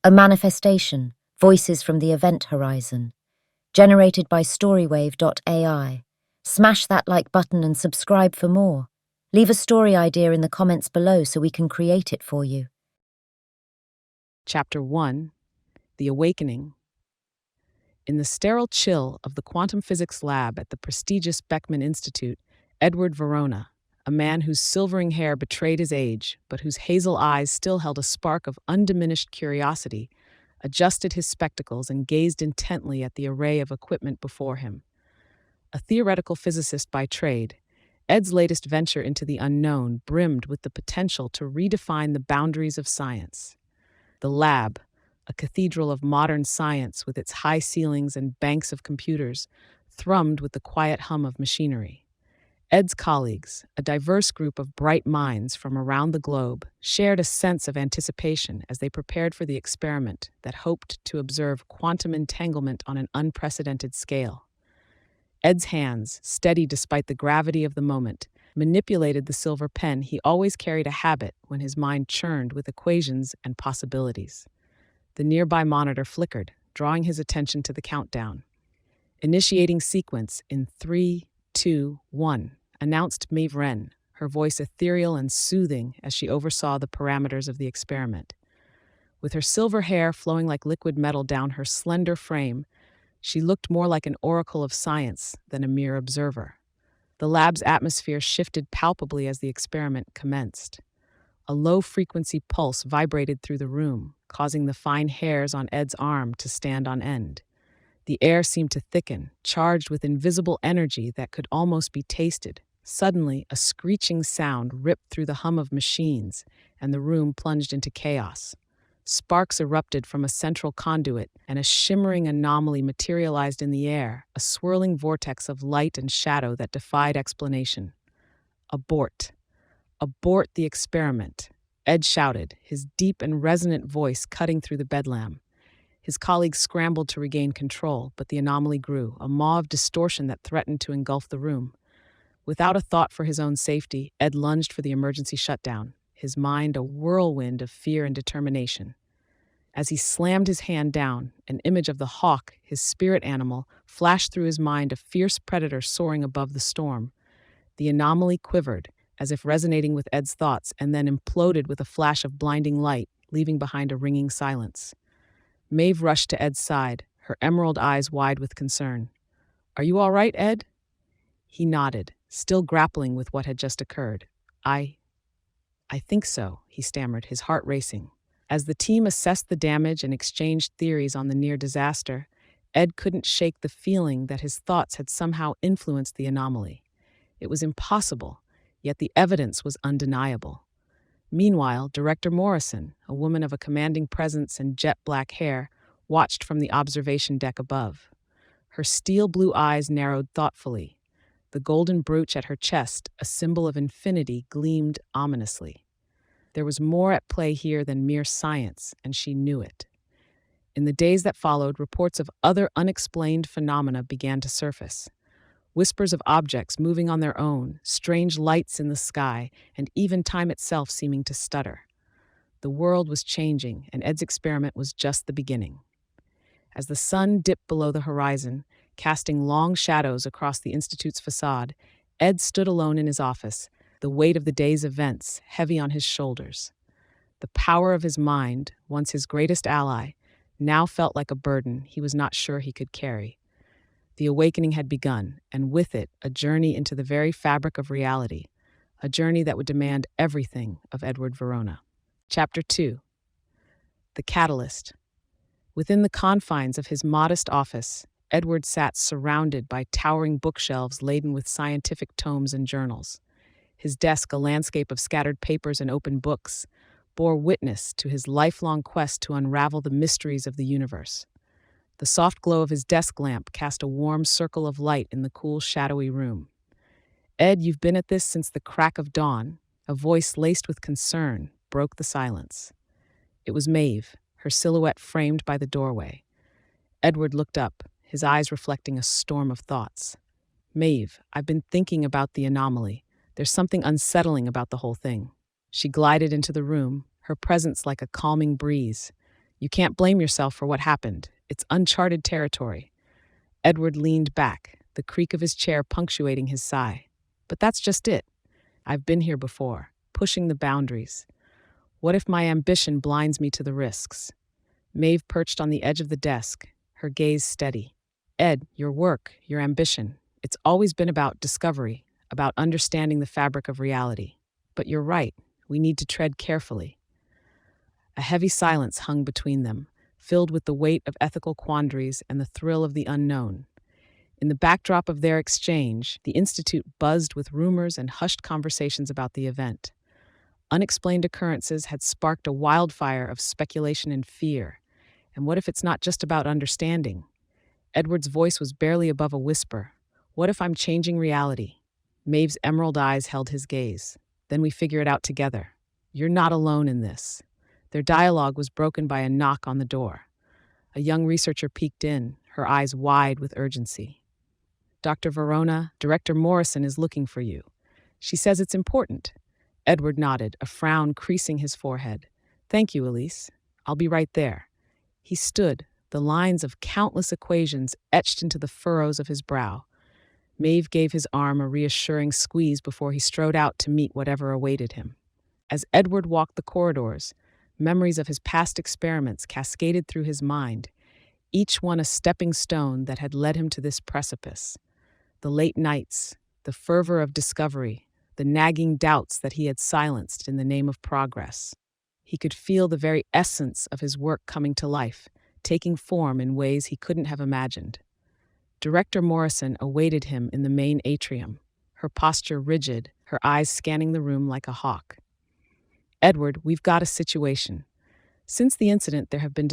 A manifestation, voices from the event horizon. Generated by StoryWave.ai. Smash that like button and subscribe for more. Leave a story idea in the comments below so we can create it for you. Chapter 1, The Awakening. In the sterile chill of the quantum physics lab at the prestigious Beckman Institute, Edward Verona, a man whose silvering hair betrayed his age, but whose hazel eyes still held a spark of undiminished curiosity, adjusted his spectacles and gazed intently at the array of equipment before him. A theoretical physicist by trade, Ed's latest venture into the unknown brimmed with the potential to redefine the boundaries of science. The lab, a cathedral of modern science with its high ceilings and banks of computers, thrummed with the quiet hum of machinery. Ed's colleagues, a diverse group of bright minds from around the globe, shared a sense of anticipation as they prepared for the experiment that hoped to observe quantum entanglement on an unprecedented scale. Ed's hands, steady despite the gravity of the moment, manipulated the silver pen he always carried, a habit when his mind churned with equations and possibilities. The nearby monitor flickered, drawing his attention to the countdown. Initiating sequence in 3, 2, 1, announced Maeve Wren, her voice ethereal and soothing as she oversaw the parameters of the experiment. With her silver hair flowing like liquid metal down her slender frame, she looked more like an oracle of science than a mere observer. The lab's atmosphere shifted palpably as the experiment commenced. A low-frequency pulse vibrated through the room, causing the fine hairs on Ed's arm to stand on end. The air seemed to thicken, charged with invisible energy that could almost be tasted. Suddenly, a screeching sound ripped through the hum of machines, and the room plunged into chaos. Sparks erupted from a central conduit, and a shimmering anomaly materialized in the air, a swirling vortex of light and shadow that defied explanation. Abort. Abort the experiment, Ed shouted, his deep and resonant voice cutting through the bedlam. His colleagues scrambled to regain control, but the anomaly grew, a maw of distortion that threatened to engulf the room. Without a thought for his own safety, Ed lunged for the emergency shutdown, his mind a whirlwind of fear and determination. As he slammed his hand down, an image of the hawk, his spirit animal, flashed through his mind, a fierce predator soaring above the storm. The anomaly quivered, as if resonating with Ed's thoughts, and then imploded with a flash of blinding light, leaving behind a ringing silence. Maeve rushed to Ed's side, her emerald eyes wide with concern. "Are you all right, Ed?" He nodded, still grappling with what had just occurred. I think so," he stammered, his heart racing. As the team assessed the damage and exchanged theories on the near disaster, Ed couldn't shake the feeling that his thoughts had somehow influenced the anomaly. It was impossible, yet the evidence was undeniable. Meanwhile, Director Morrison, a woman of a commanding presence and jet-black hair, watched from the observation deck above. Her steel-blue eyes narrowed thoughtfully. The golden brooch at her chest, a symbol of infinity, gleamed ominously. There was more at play here than mere science, and she knew it. In the days that followed, reports of other unexplained phenomena began to surface. Whispers of objects moving on their own, strange lights in the sky, and even time itself seeming to stutter. The world was changing, and Ed's experiment was just the beginning. As the sun dipped below the horizon, casting long shadows across the Institute's facade, Ed stood alone in his office, the weight of the day's events heavy on his shoulders. The power of his mind, once his greatest ally, now felt like a burden he was not sure he could carry. The awakening had begun, and with it, a journey into the very fabric of reality, a journey that would demand everything of Edward Verona. Chapter 2. The Catalyst. Within the confines of his modest office, Edward sat surrounded by towering bookshelves laden with scientific tomes and journals. His desk, a landscape of scattered papers and open books, bore witness to his lifelong quest to unravel the mysteries of the universe. The soft glow of his desk lamp cast a warm circle of light in the cool, shadowy room. "Ed, you've been at this since the crack of dawn," a voice laced with concern broke the silence. It was Maeve, her silhouette framed by the doorway. Edward looked up, his eyes reflecting a storm of thoughts. "Maeve, I've been thinking about the anomaly. There's something unsettling about the whole thing." She glided into the room, her presence like a calming breeze. You can't blame yourself for what happened. It's uncharted territory. Edward leaned back, the creak of his chair punctuating his sigh. But that's just it. I've been here before, pushing the boundaries. What if my ambition blinds me to the risks? Maeve perched on the edge of the desk, her gaze steady. Ed, your work, your ambition, it's always been about discovery, about understanding the fabric of reality. But you're right, we need to tread carefully. A heavy silence hung between them, filled with the weight of ethical quandaries and the thrill of the unknown. In the backdrop of their exchange, the Institute buzzed with rumors and hushed conversations about the event. Unexplained occurrences had sparked a wildfire of speculation and fear. And what if it's not just about understanding? Edward's voice was barely above a whisper. What if I'm changing reality? Maeve's emerald eyes held his gaze. Then we figure it out together. You're not alone in this. Their dialogue was broken by a knock on the door. A young researcher peeked in, her eyes wide with urgency. Dr. Verona, Director Morrison is looking for you. She says it's important. Edward nodded, a frown creasing his forehead. Thank you, Elise. I'll be right there. He stood, the lines of countless equations etched into the furrows of his brow. Maeve gave his arm a reassuring squeeze before he strode out to meet whatever awaited him. As Edward walked the corridors, memories of his past experiments cascaded through his mind, each one a stepping stone that had led him to this precipice. The late nights, the fervor of discovery, the nagging doubts that he had silenced in the name of progress. He could feel the very essence of his work coming to life, taking form in ways he couldn't have imagined. Director Morrison awaited him in the main atrium, her posture rigid, her eyes scanning the room like a hawk. Edward, we've got a situation. Since the incident, there have been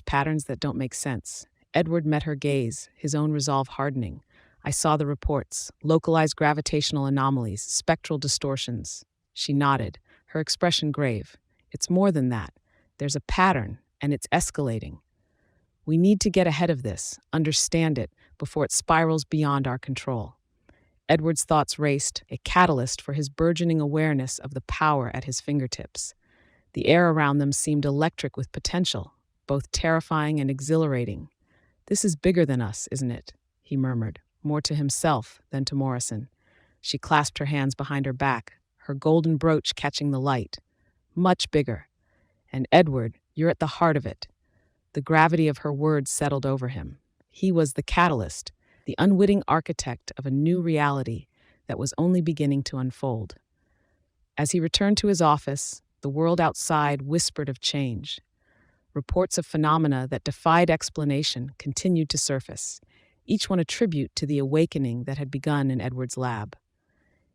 patterns that don't make sense. Edward met her gaze, his own resolve hardening. I saw the reports, localized gravitational anomalies, spectral distortions. She nodded, her expression grave. It's more than that. There's a pattern, and it's escalating. We need to get ahead of this, understand it, before it spirals beyond our control. Edward's thoughts raced, a catalyst for his burgeoning awareness of the power at his fingertips. The air around them seemed electric with potential, both terrifying and exhilarating. This is bigger than us, isn't it? He murmured, more to himself than to Morrison. She clasped her hands behind her back, her golden brooch catching the light. Much bigger. And Edward, you're at the heart of it. The gravity of her words settled over him. He was the catalyst, the unwitting architect of a new reality that was only beginning to unfold. As he returned to his office, the world outside whispered of change. Reports of phenomena that defied explanation continued to surface, each one a tribute to the awakening that had begun in Edward's lab.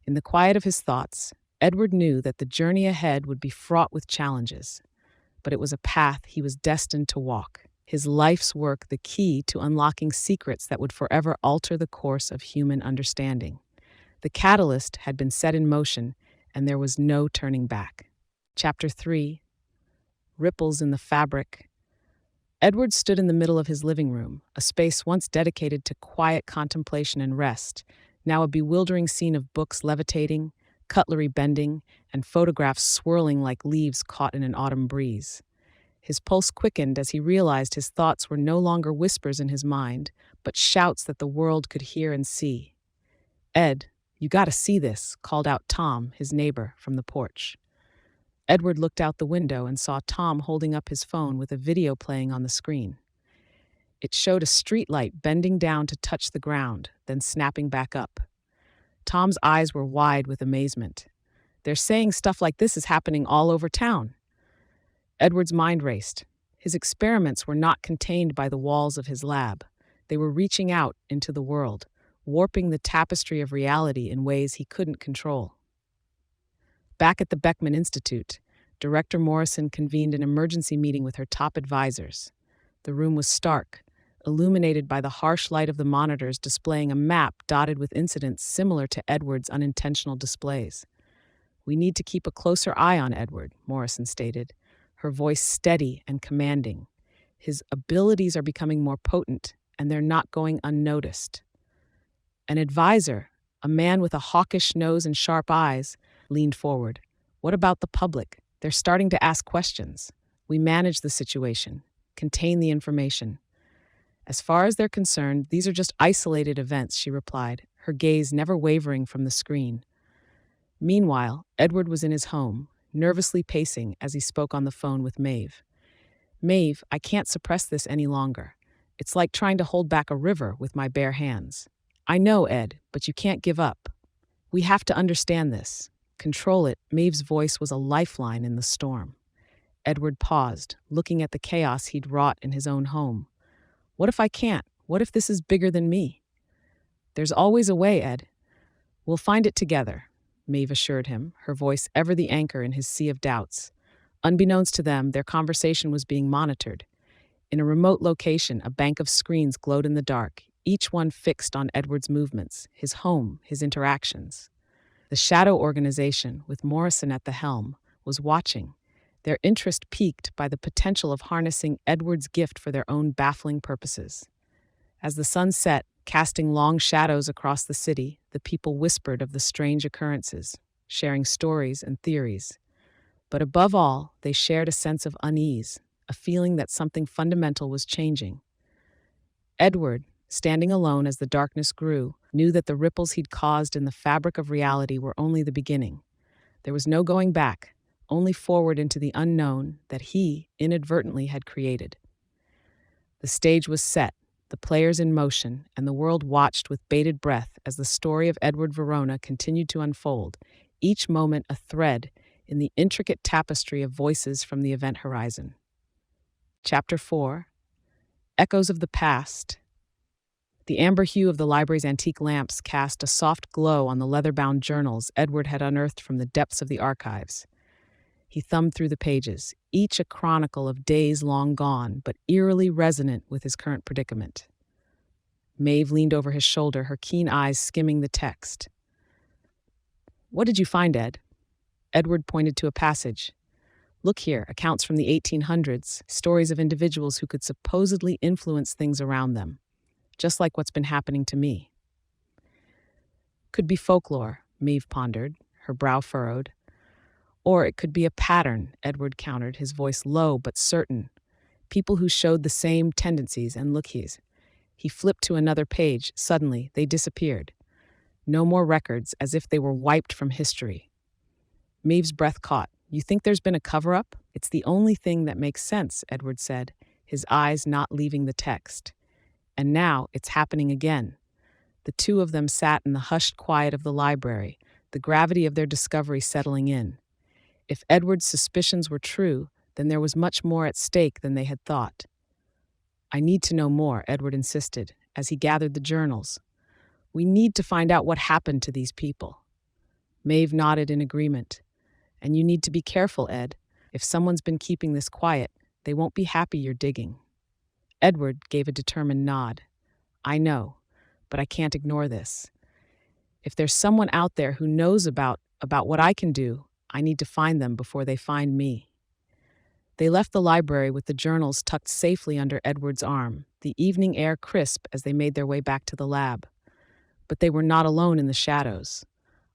In the quiet of his thoughts, Edward knew that the journey ahead would be fraught with challenges, but it was a path he was destined to walk, his life's work the key to unlocking secrets that would forever alter the course of human understanding. The catalyst had been set in motion, and there was no turning back. Chapter 3. Ripples in the Fabric. Edward stood in the middle of his living room, a space once dedicated to quiet contemplation and rest, now a bewildering scene of books levitating, cutlery bending, and photographs swirling like leaves caught in an autumn breeze. His pulse quickened as he realized his thoughts were no longer whispers in his mind, but shouts that the world could hear and see. "Ed, you gotta see this," called out Tom, his neighbor, from the porch. Edward looked out the window and saw Tom holding up his phone with a video playing on the screen. It showed a streetlight bending down to touch the ground, then snapping back up. Tom's eyes were wide with amazement. "They're saying stuff like this is happening all over town." Edward's mind raced. His experiments were not contained by the walls of his lab. They were reaching out into the world, warping the tapestry of reality in ways he couldn't control. Back at the Beckman Institute, Director Morrison convened an emergency meeting with her top advisors. The room was stark, illuminated by the harsh light of the monitors displaying a map dotted with incidents similar to Edward's unintentional displays. "We need to keep a closer eye on Edward," Morrison stated, her voice steady and commanding. "His abilities are becoming more potent, and they're not going unnoticed." An advisor, a man with a hawkish nose and sharp eyes, leaned forward. "What about the public? They're starting to ask questions." We manage the situation, contain the information. As far as they're concerned, these are just isolated events, she replied, her gaze never wavering from the screen. Meanwhile, Edward was in his home, nervously pacing as he spoke on the phone with Maeve. Maeve, I can't suppress this any longer. It's like trying to hold back a river with my bare hands. I know, Ed, but you can't give up. We have to understand this. Control it. Maeve's voice was a lifeline in the storm. Edward paused, looking at the chaos he'd wrought in his own home. What if I can't? What if this is bigger than me? There's always a way, Ed. We'll find it together, Maeve assured him, her voice ever the anchor in his sea of doubts. Unbeknownst to them, their conversation was being monitored. In a remote location, a bank of screens glowed in the dark, each one fixed on Edward's movements, his home, his interactions. The Shadow Organization, with Morrison at the helm, was watching, their interest piqued by the potential of harnessing Edward's gift for their own baffling purposes. As the sun set, casting long shadows across the city, the people whispered of the strange occurrences, sharing stories and theories. But above all, they shared a sense of unease, a feeling that something fundamental was changing. Edward, standing alone as the darkness grew, knew that the ripples he'd caused in the fabric of reality were only the beginning. There was no going back, only forward into the unknown that he, inadvertently, had created. The stage was set, the players in motion, and the world watched with bated breath as the story of Edward Verona continued to unfold, each moment a thread in the intricate tapestry of voices from the event horizon. Chapter 4. Echoes of the Past. The amber hue of the library's antique lamps cast a soft glow on the leather-bound journals Edward had unearthed from the depths of the archives. He thumbed through the pages, each a chronicle of days long gone, but eerily resonant with his current predicament. Maeve leaned over his shoulder, her keen eyes skimming the text. What did you find, Ed? Edward pointed to a passage. Look here, accounts from the 1800s, stories of individuals who could supposedly influence things around them, just like what's been happening to me. Could be folklore, Maeve pondered, her brow furrowed. Or it could be a pattern, Edward countered, his voice low but certain. People who showed the same tendencies and look-he's. He flipped to another page. Suddenly, they disappeared. No more records, as if they were wiped from history. Maeve's breath caught. You think there's been a cover-up? It's the only thing that makes sense, Edward said, his eyes not leaving the text. And now it's happening again. The two of them sat in the hushed quiet of the library, the gravity of their discovery settling in. If Edward's suspicions were true, then there was much more at stake than they had thought. I need to know more, Edward insisted, as he gathered the journals. We need to find out what happened to these people. Maeve nodded in agreement. And you need to be careful, Ed. If someone's been keeping this quiet, they won't be happy you're digging. Edward gave a determined nod. I know, but I can't ignore this. If there's someone out there who knows about what I can do, I need to find them before they find me. They left the library with the journals tucked safely under Edward's arm, the evening air crisp as they made their way back to the lab. But they were not alone in the shadows.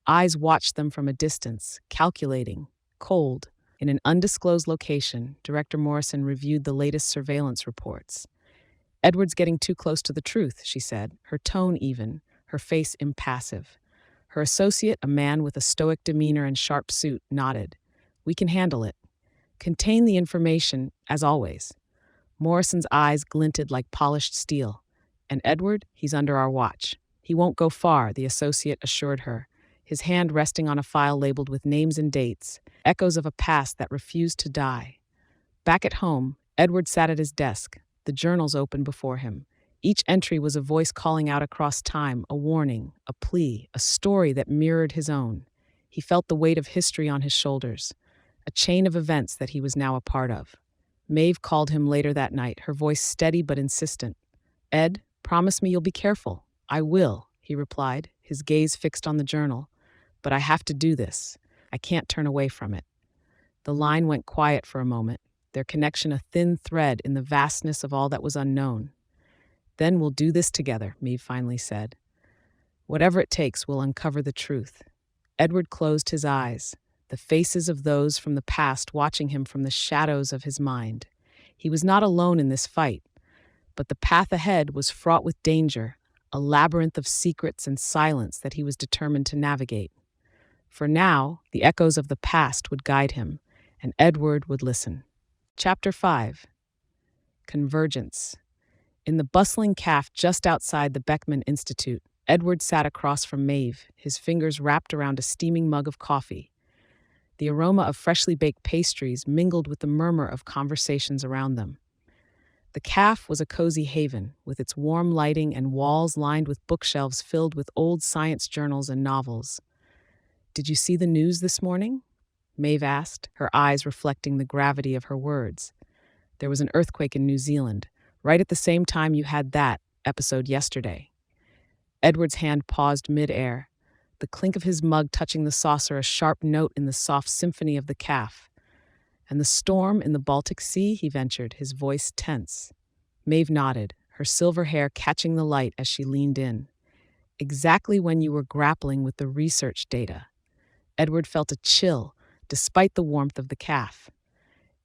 Eyes watched them from a distance, calculating, cold. In an undisclosed location, Director Morrison reviewed the latest surveillance reports. Edward's getting too close to the truth, she said, her tone even, her face impassive. Her associate, a man with a stoic demeanor and sharp suit, nodded. We can handle it. Contain the information, as always. Morrison's eyes glinted like polished steel. And Edward, he's under our watch. He won't go far, the associate assured her, his hand resting on a file labeled with names and dates, echoes of a past that refused to die. Back at home, Edward sat at his desk, the journals open before him. Each entry was a voice calling out across time, a warning, a plea, a story that mirrored his own. He felt the weight of history on his shoulders, a chain of events that he was now a part of. Maeve called him later that night, her voice steady but insistent. Ed, promise me you'll be careful. I will, he replied, his gaze fixed on the journal. But I have to do this. I can't turn away from it. The line went quiet for a moment, their connection a thin thread in the vastness of all that was unknown. Then we'll do this together, Maeve finally said. Whatever it takes, we'll uncover the truth. Edward closed his eyes. the faces of those from the past watching him from the shadows of his mind. He was not alone in this fight, but the path ahead was fraught with danger, a labyrinth of secrets and silence that he was determined to navigate. For now, the echoes of the past would guide him, and Edward would listen. Chapter 5. Convergence. In the bustling cafe just outside the Beckman Institute, Edward sat across from Maeve, his fingers wrapped around a steaming mug of coffee. The aroma of freshly baked pastries mingled with the murmur of conversations around them. The cafe was a cozy haven, with its warm lighting and walls lined with bookshelves filled with old science journals and novels. "Did you see the news this morning?" Maeve asked, her eyes reflecting the gravity of her words. "There was an earthquake in New Zealand, right at the same time you had that episode yesterday." Edward's hand paused mid-air, the clink of his mug touching the saucer a sharp note in the soft symphony of the cafe. "And the storm in the Baltic Sea?" he ventured, his voice tense. Maeve nodded, her silver hair catching the light as she leaned in. "Exactly when you were grappling with the research data." Edward felt a chill, despite the warmth of the cafe.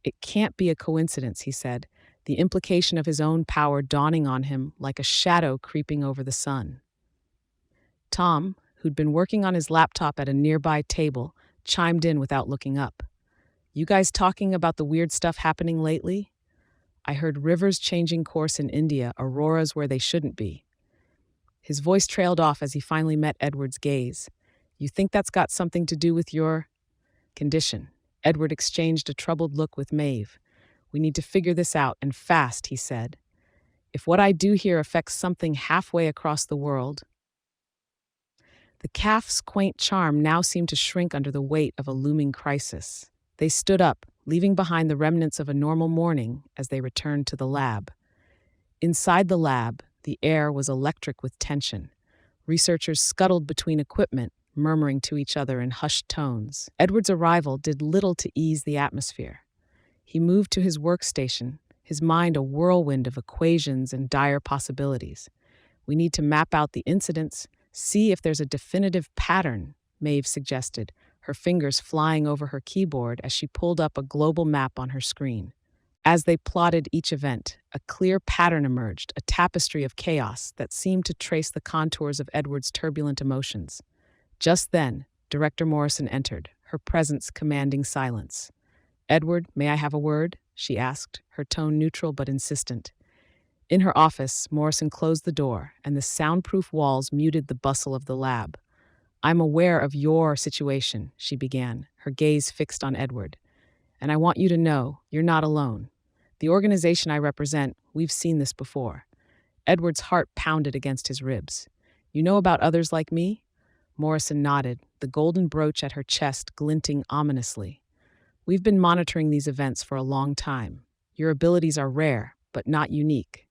"It can't be a coincidence," he said, the implication of his own power dawning on him like a shadow creeping over the sun. Tom, who'd been working on his laptop at a nearby table, chimed in without looking up. "You guys talking about the weird stuff happening lately? I heard rivers changing course in India, auroras where they shouldn't be." His voice trailed off as he finally met Edward's gaze. "You think that's got something to do with your condition?" Edward exchanged a troubled look with Maeve. "We need to figure this out, and fast," he said. "If what I do here affects something halfway across the world." The cafe's quaint charm now seemed to shrink under the weight of a looming crisis. They stood up, leaving behind the remnants of a normal morning as they returned to the lab. Inside the lab, the air was electric with tension. Researchers scuttled between equipment, murmuring to each other in hushed tones. Edward's arrival did little to ease the atmosphere. He moved to his workstation, his mind a whirlwind of equations and dire possibilities. "We need to map out the incidents, see if there's a definitive pattern," Maeve suggested, her fingers flying over her keyboard as she pulled up a global map on her screen. As they plotted each event, a clear pattern emerged, a tapestry of chaos that seemed to trace the contours of Edward's turbulent emotions. Just then, Director Morrison entered, her presence commanding silence. "Edward, may I have a word?" she asked, her tone neutral but insistent. In her office, Morrison closed the door, and the soundproof walls muted the bustle of the lab. "I'm aware of your situation," she began, her gaze fixed on Edward. "And I want you to know you're not alone. The organization I represent, we've seen this before." Edward's heart pounded against his ribs. "You know about others like me?" Morrison nodded, the golden brooch at her chest glinting ominously. "We've been monitoring these events for a long time. Your abilities are rare, but not unique."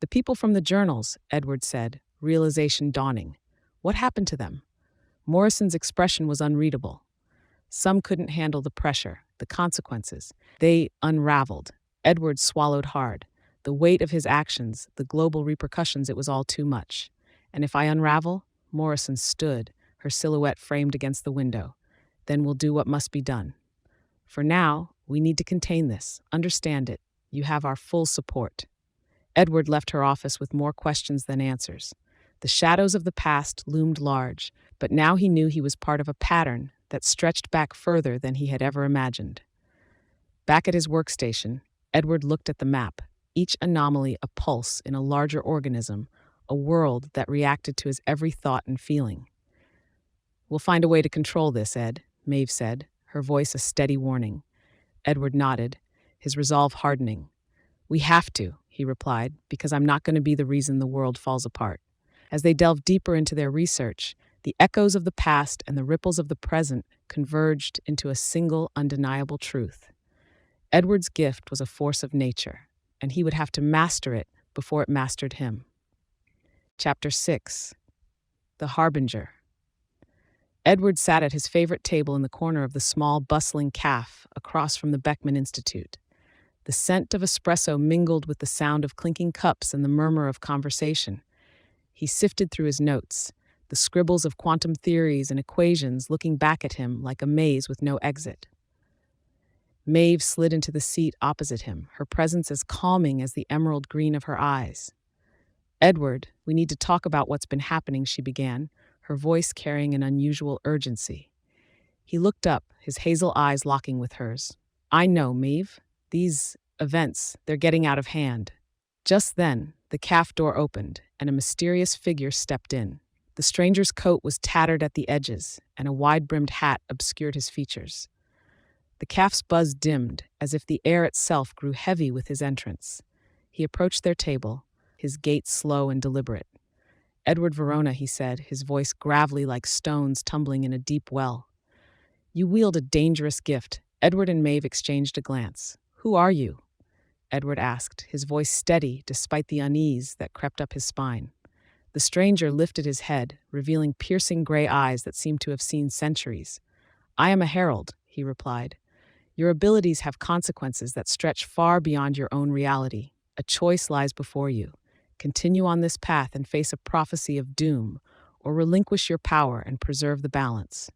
"The people from the journals," Edward said, realization dawning. "What happened to them?" Morrison's expression was unreadable. "Some couldn't handle the pressure, the consequences. They unraveled." Edward swallowed hard. The weight of his actions, the global repercussions, it was all too much. "And if I unravel?" Morrison stood, her silhouette framed against the window. "Then we'll do what must be done. For now, we need to contain this. Understand it. You have our full support." Edward left her office with more questions than answers. The shadows of the past loomed large, but now he knew he was part of a pattern that stretched back further than he had ever imagined. Back at his workstation, Edward looked at the map, each anomaly a pulse in a larger organism, a world that reacted to his every thought and feeling. "We'll find a way to control this, Ed," Maeve said, her voice a steady warning. Edward nodded, his resolve hardening. "We have to," he replied, "because I'm not going to be the reason the world falls apart." As they delved deeper into their research, the echoes of the past and the ripples of the present converged into a single undeniable truth. Edward's gift was a force of nature, and he would have to master it before it mastered him. Chapter 6. The Harbinger. Edward sat at his favorite table in the corner of the small, bustling cafe across from the Beckman Institute. The scent of espresso mingled with the sound of clinking cups and the murmur of conversation. He sifted through his notes, the scribbles of quantum theories and equations looking back at him like a maze with no exit. Maeve slid into the seat opposite him, her presence as calming as the emerald green of her eyes. "Edward, we need to talk about what's been happening," she began, her voice carrying an unusual urgency. He looked up, his hazel eyes locking with hers. "I know, Maeve. These events, they're getting out of hand." Just then, the caf door opened, and a mysterious figure stepped in. The stranger's coat was tattered at the edges, and a wide-brimmed hat obscured his features. The caf's buzz dimmed, as if the air itself grew heavy with his entrance. He approached their table, his gait slow and deliberate. "Edward Verona," he said, his voice gravelly like stones tumbling in a deep well. "You wield a dangerous gift." Edward and Maeve exchanged a glance. "Who are you?" Edward asked, his voice steady despite the unease that crept up his spine. The stranger lifted his head, revealing piercing gray eyes that seemed to have seen centuries. "I am a herald," he replied. "Your abilities have consequences that stretch far beyond your own reality. A choice lies before you. Continue on this path and face a prophecy of doom, or relinquish your power and preserve the balance."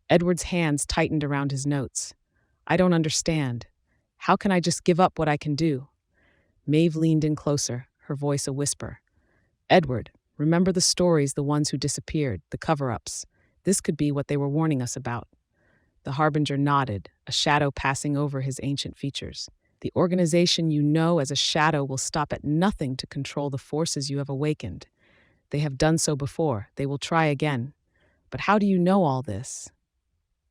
Edward's hands tightened around his notes. "I don't understand. How can I just give up what I can do?" Maeve leaned in closer, her voice a whisper. "Edward, remember the stories, the ones who disappeared, the cover-ups. This could be what they were warning us about." The Harbinger nodded, a shadow passing over his ancient features. "The organization you know as a shadow will stop at nothing to control the forces you have awakened. They have done so before. They will try again. But how do you know all this?"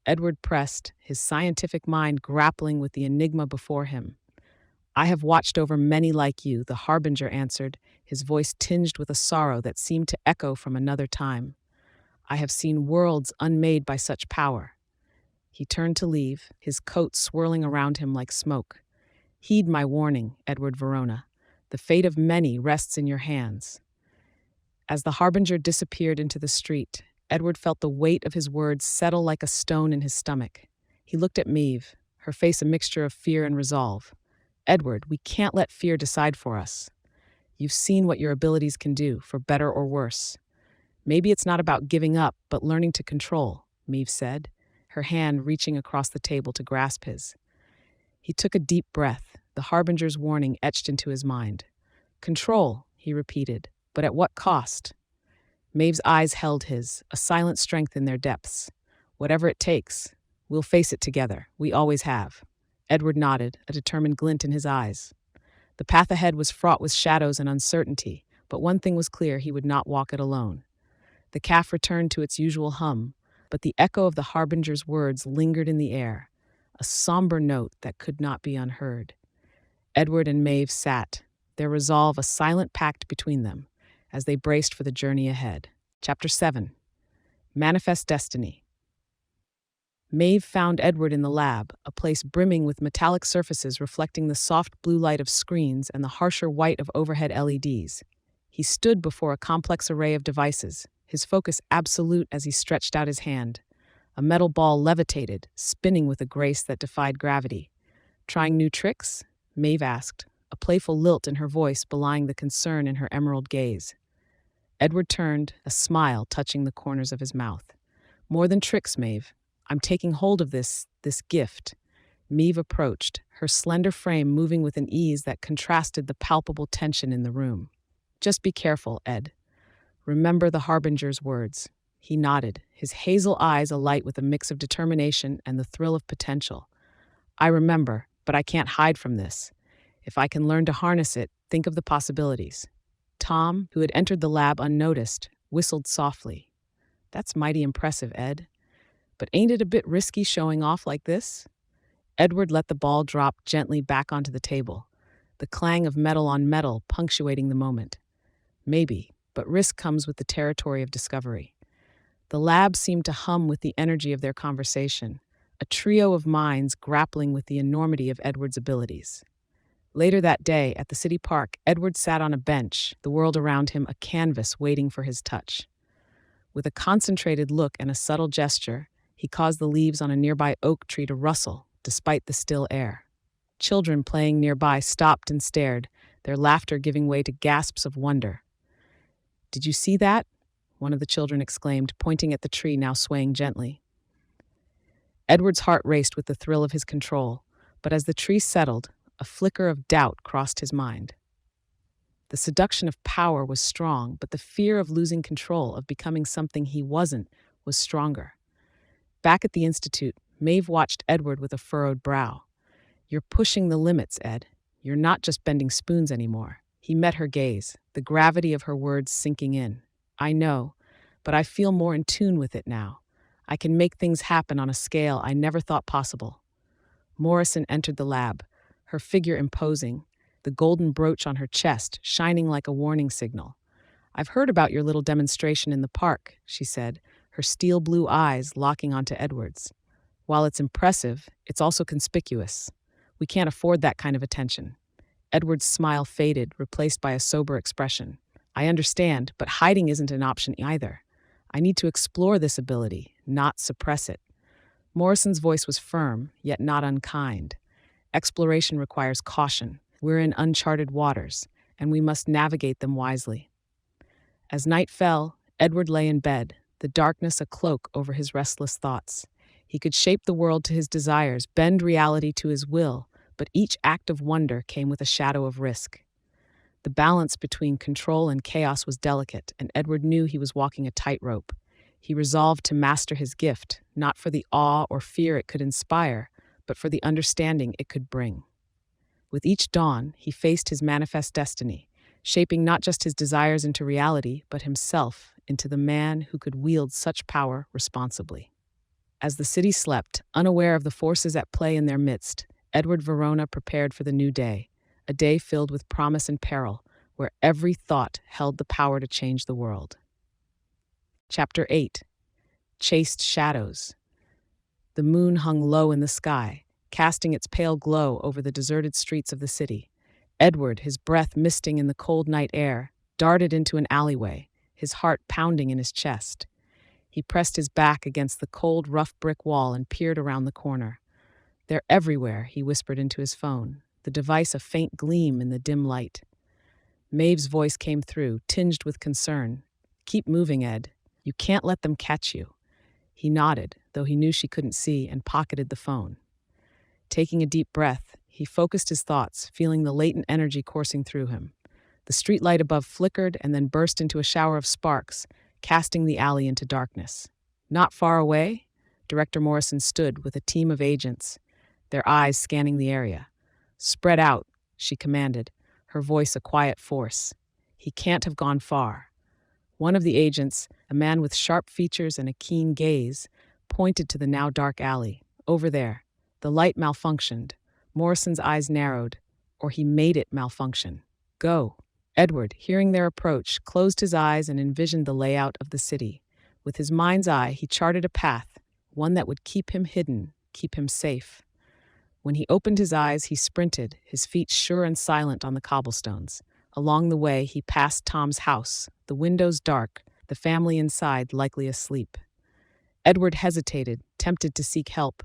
Edward pressed, his scientific mind grappling with the enigma before him. "I have watched over many like you," the Harbinger answered, his voice tinged with a sorrow that seemed to echo from another time. "I have seen worlds unmade by such power." He turned to leave, his coat swirling around him like smoke. "Heed my warning, Edward Verona. The fate of many rests in your hands." As the Harbinger disappeared into the street, Edward felt the weight of his words settle like a stone in his stomach. He looked at Maeve, her face a mixture of fear and resolve. "Edward, we can't let fear decide for us. You've seen what your abilities can do, for better or worse. Maybe it's not about giving up, but learning to control," Maeve said, her hand reaching across the table to grasp his. He took a deep breath, the Harbinger's warning etched into his mind. "Control," he repeated, "but at what cost?" Maeve's eyes held his, a silent strength in their depths. "Whatever it takes, we'll face it together. We always have." Edward nodded, a determined glint in his eyes. The path ahead was fraught with shadows and uncertainty, but one thing was clear: he would not walk it alone. The caf returned to its usual hum, but the echo of the Harbinger's words lingered in the air, a somber note that could not be unheard. Edward and Maeve sat, their resolve a silent pact between them, as they braced for the journey ahead. Chapter 7. Manifest Destiny. Maeve found Edward in the lab, a place brimming with metallic surfaces reflecting the soft blue light of screens and the harsher white of overhead LEDs. He stood before a complex array of devices, his focus absolute as he stretched out his hand. A metal ball levitated, spinning with a grace that defied gravity. "Trying new tricks?" Maeve asked, a playful lilt in her voice belying the concern in her emerald gaze. Edward turned, a smile touching the corners of his mouth. "More than tricks, Maeve. I'm taking hold of this gift." Maeve approached, her slender frame moving with an ease that contrasted the palpable tension in the room. "Just be careful, Ed. Remember the Harbinger's words." He nodded, his hazel eyes alight with a mix of determination and the thrill of potential. "I remember, but I can't hide from this. If I can learn to harness it, think of the possibilities." Tom, who had entered the lab unnoticed, whistled softly. "That's mighty impressive, Ed. But ain't it a bit risky showing off like this?" Edward let the ball drop gently back onto the table, the clang of metal on metal punctuating the moment. "Maybe, but risk comes with the territory of discovery." The lab seemed to hum with the energy of their conversation, a trio of minds grappling with the enormity of Edward's abilities. Later that day, at the city park, Edward sat on a bench, the world around him a canvas waiting for his touch. With a concentrated look and a subtle gesture, he caused the leaves on a nearby oak tree to rustle, despite the still air. Children playing nearby stopped and stared, their laughter giving way to gasps of wonder. "Did you see that?" one of the children exclaimed, pointing at the tree now swaying gently. Edward's heart raced with the thrill of his control, but as the tree settled, a flicker of doubt crossed his mind. The seduction of power was strong, but the fear of losing control, of becoming something he wasn't, was stronger. Back at the Institute, Maeve watched Edward with a furrowed brow. "You're pushing the limits, Ed. You're not just bending spoons anymore." He met her gaze, the gravity of her words sinking in. "I know, but I feel more in tune with it now. I can make things happen on a scale I never thought possible." Morrison entered the lab, her figure imposing, the golden brooch on her chest shining like a warning signal. "I've heard about your little demonstration in the park," she said, her steel blue eyes locking onto Edward's. "While it's impressive, it's also conspicuous. We can't afford that kind of attention." Edward's smile faded, replaced by a sober expression. "I understand, but hiding isn't an option either. I need to explore this ability, not suppress it." Morrison's voice was firm, yet not unkind. "Exploration requires caution. We're in uncharted waters, and we must navigate them wisely." As night fell, Edward lay in bed, the darkness a cloak over his restless thoughts. He could shape the world to his desires, bend reality to his will, but each act of wonder came with a shadow of risk. The balance between control and chaos was delicate, and Edward knew he was walking a tightrope. He resolved to master his gift, not for the awe or fear it could inspire, but for the understanding it could bring. With each dawn, he faced his manifest destiny, shaping not just his desires into reality, but himself into the man who could wield such power responsibly. As the city slept, unaware of the forces at play in their midst, Edward Verona prepared for the new day, a day filled with promise and peril, where every thought held the power to change the world. Chapter 8. Chased Shadows. The moon hung low in the sky, casting its pale glow over the deserted streets of the city. Edward, his breath misting in the cold night air, darted into an alleyway, his heart pounding in his chest. He pressed his back against the cold, rough brick wall and peered around the corner. "They're everywhere," he whispered into his phone, the device a faint gleam in the dim light. Maeve's voice came through, tinged with concern. "Keep moving, Ed. You can't let them catch you." He nodded, though he knew she couldn't see, and pocketed the phone. Taking a deep breath, he focused his thoughts, feeling the latent energy coursing through him. The streetlight above flickered and then burst into a shower of sparks, casting the alley into darkness. Not far away, Director Morrison stood with a team of agents, their eyes scanning the area. "Spread out," she commanded, her voice a quiet force. "He can't have gone far." One of the agents, a man with sharp features and a keen gaze, pointed to the now dark alley. "Over there." The light malfunctioned. Morrison's eyes narrowed, or he made it malfunction. "Go." Edward, hearing their approach, closed his eyes and envisioned the layout of the city. With his mind's eye, he charted a path, one that would keep him hidden, keep him safe. When he opened his eyes, he sprinted, his feet sure and silent on the cobblestones. Along the way, he passed Tom's house, the windows dark, the family inside likely asleep. Edward hesitated, tempted to seek help,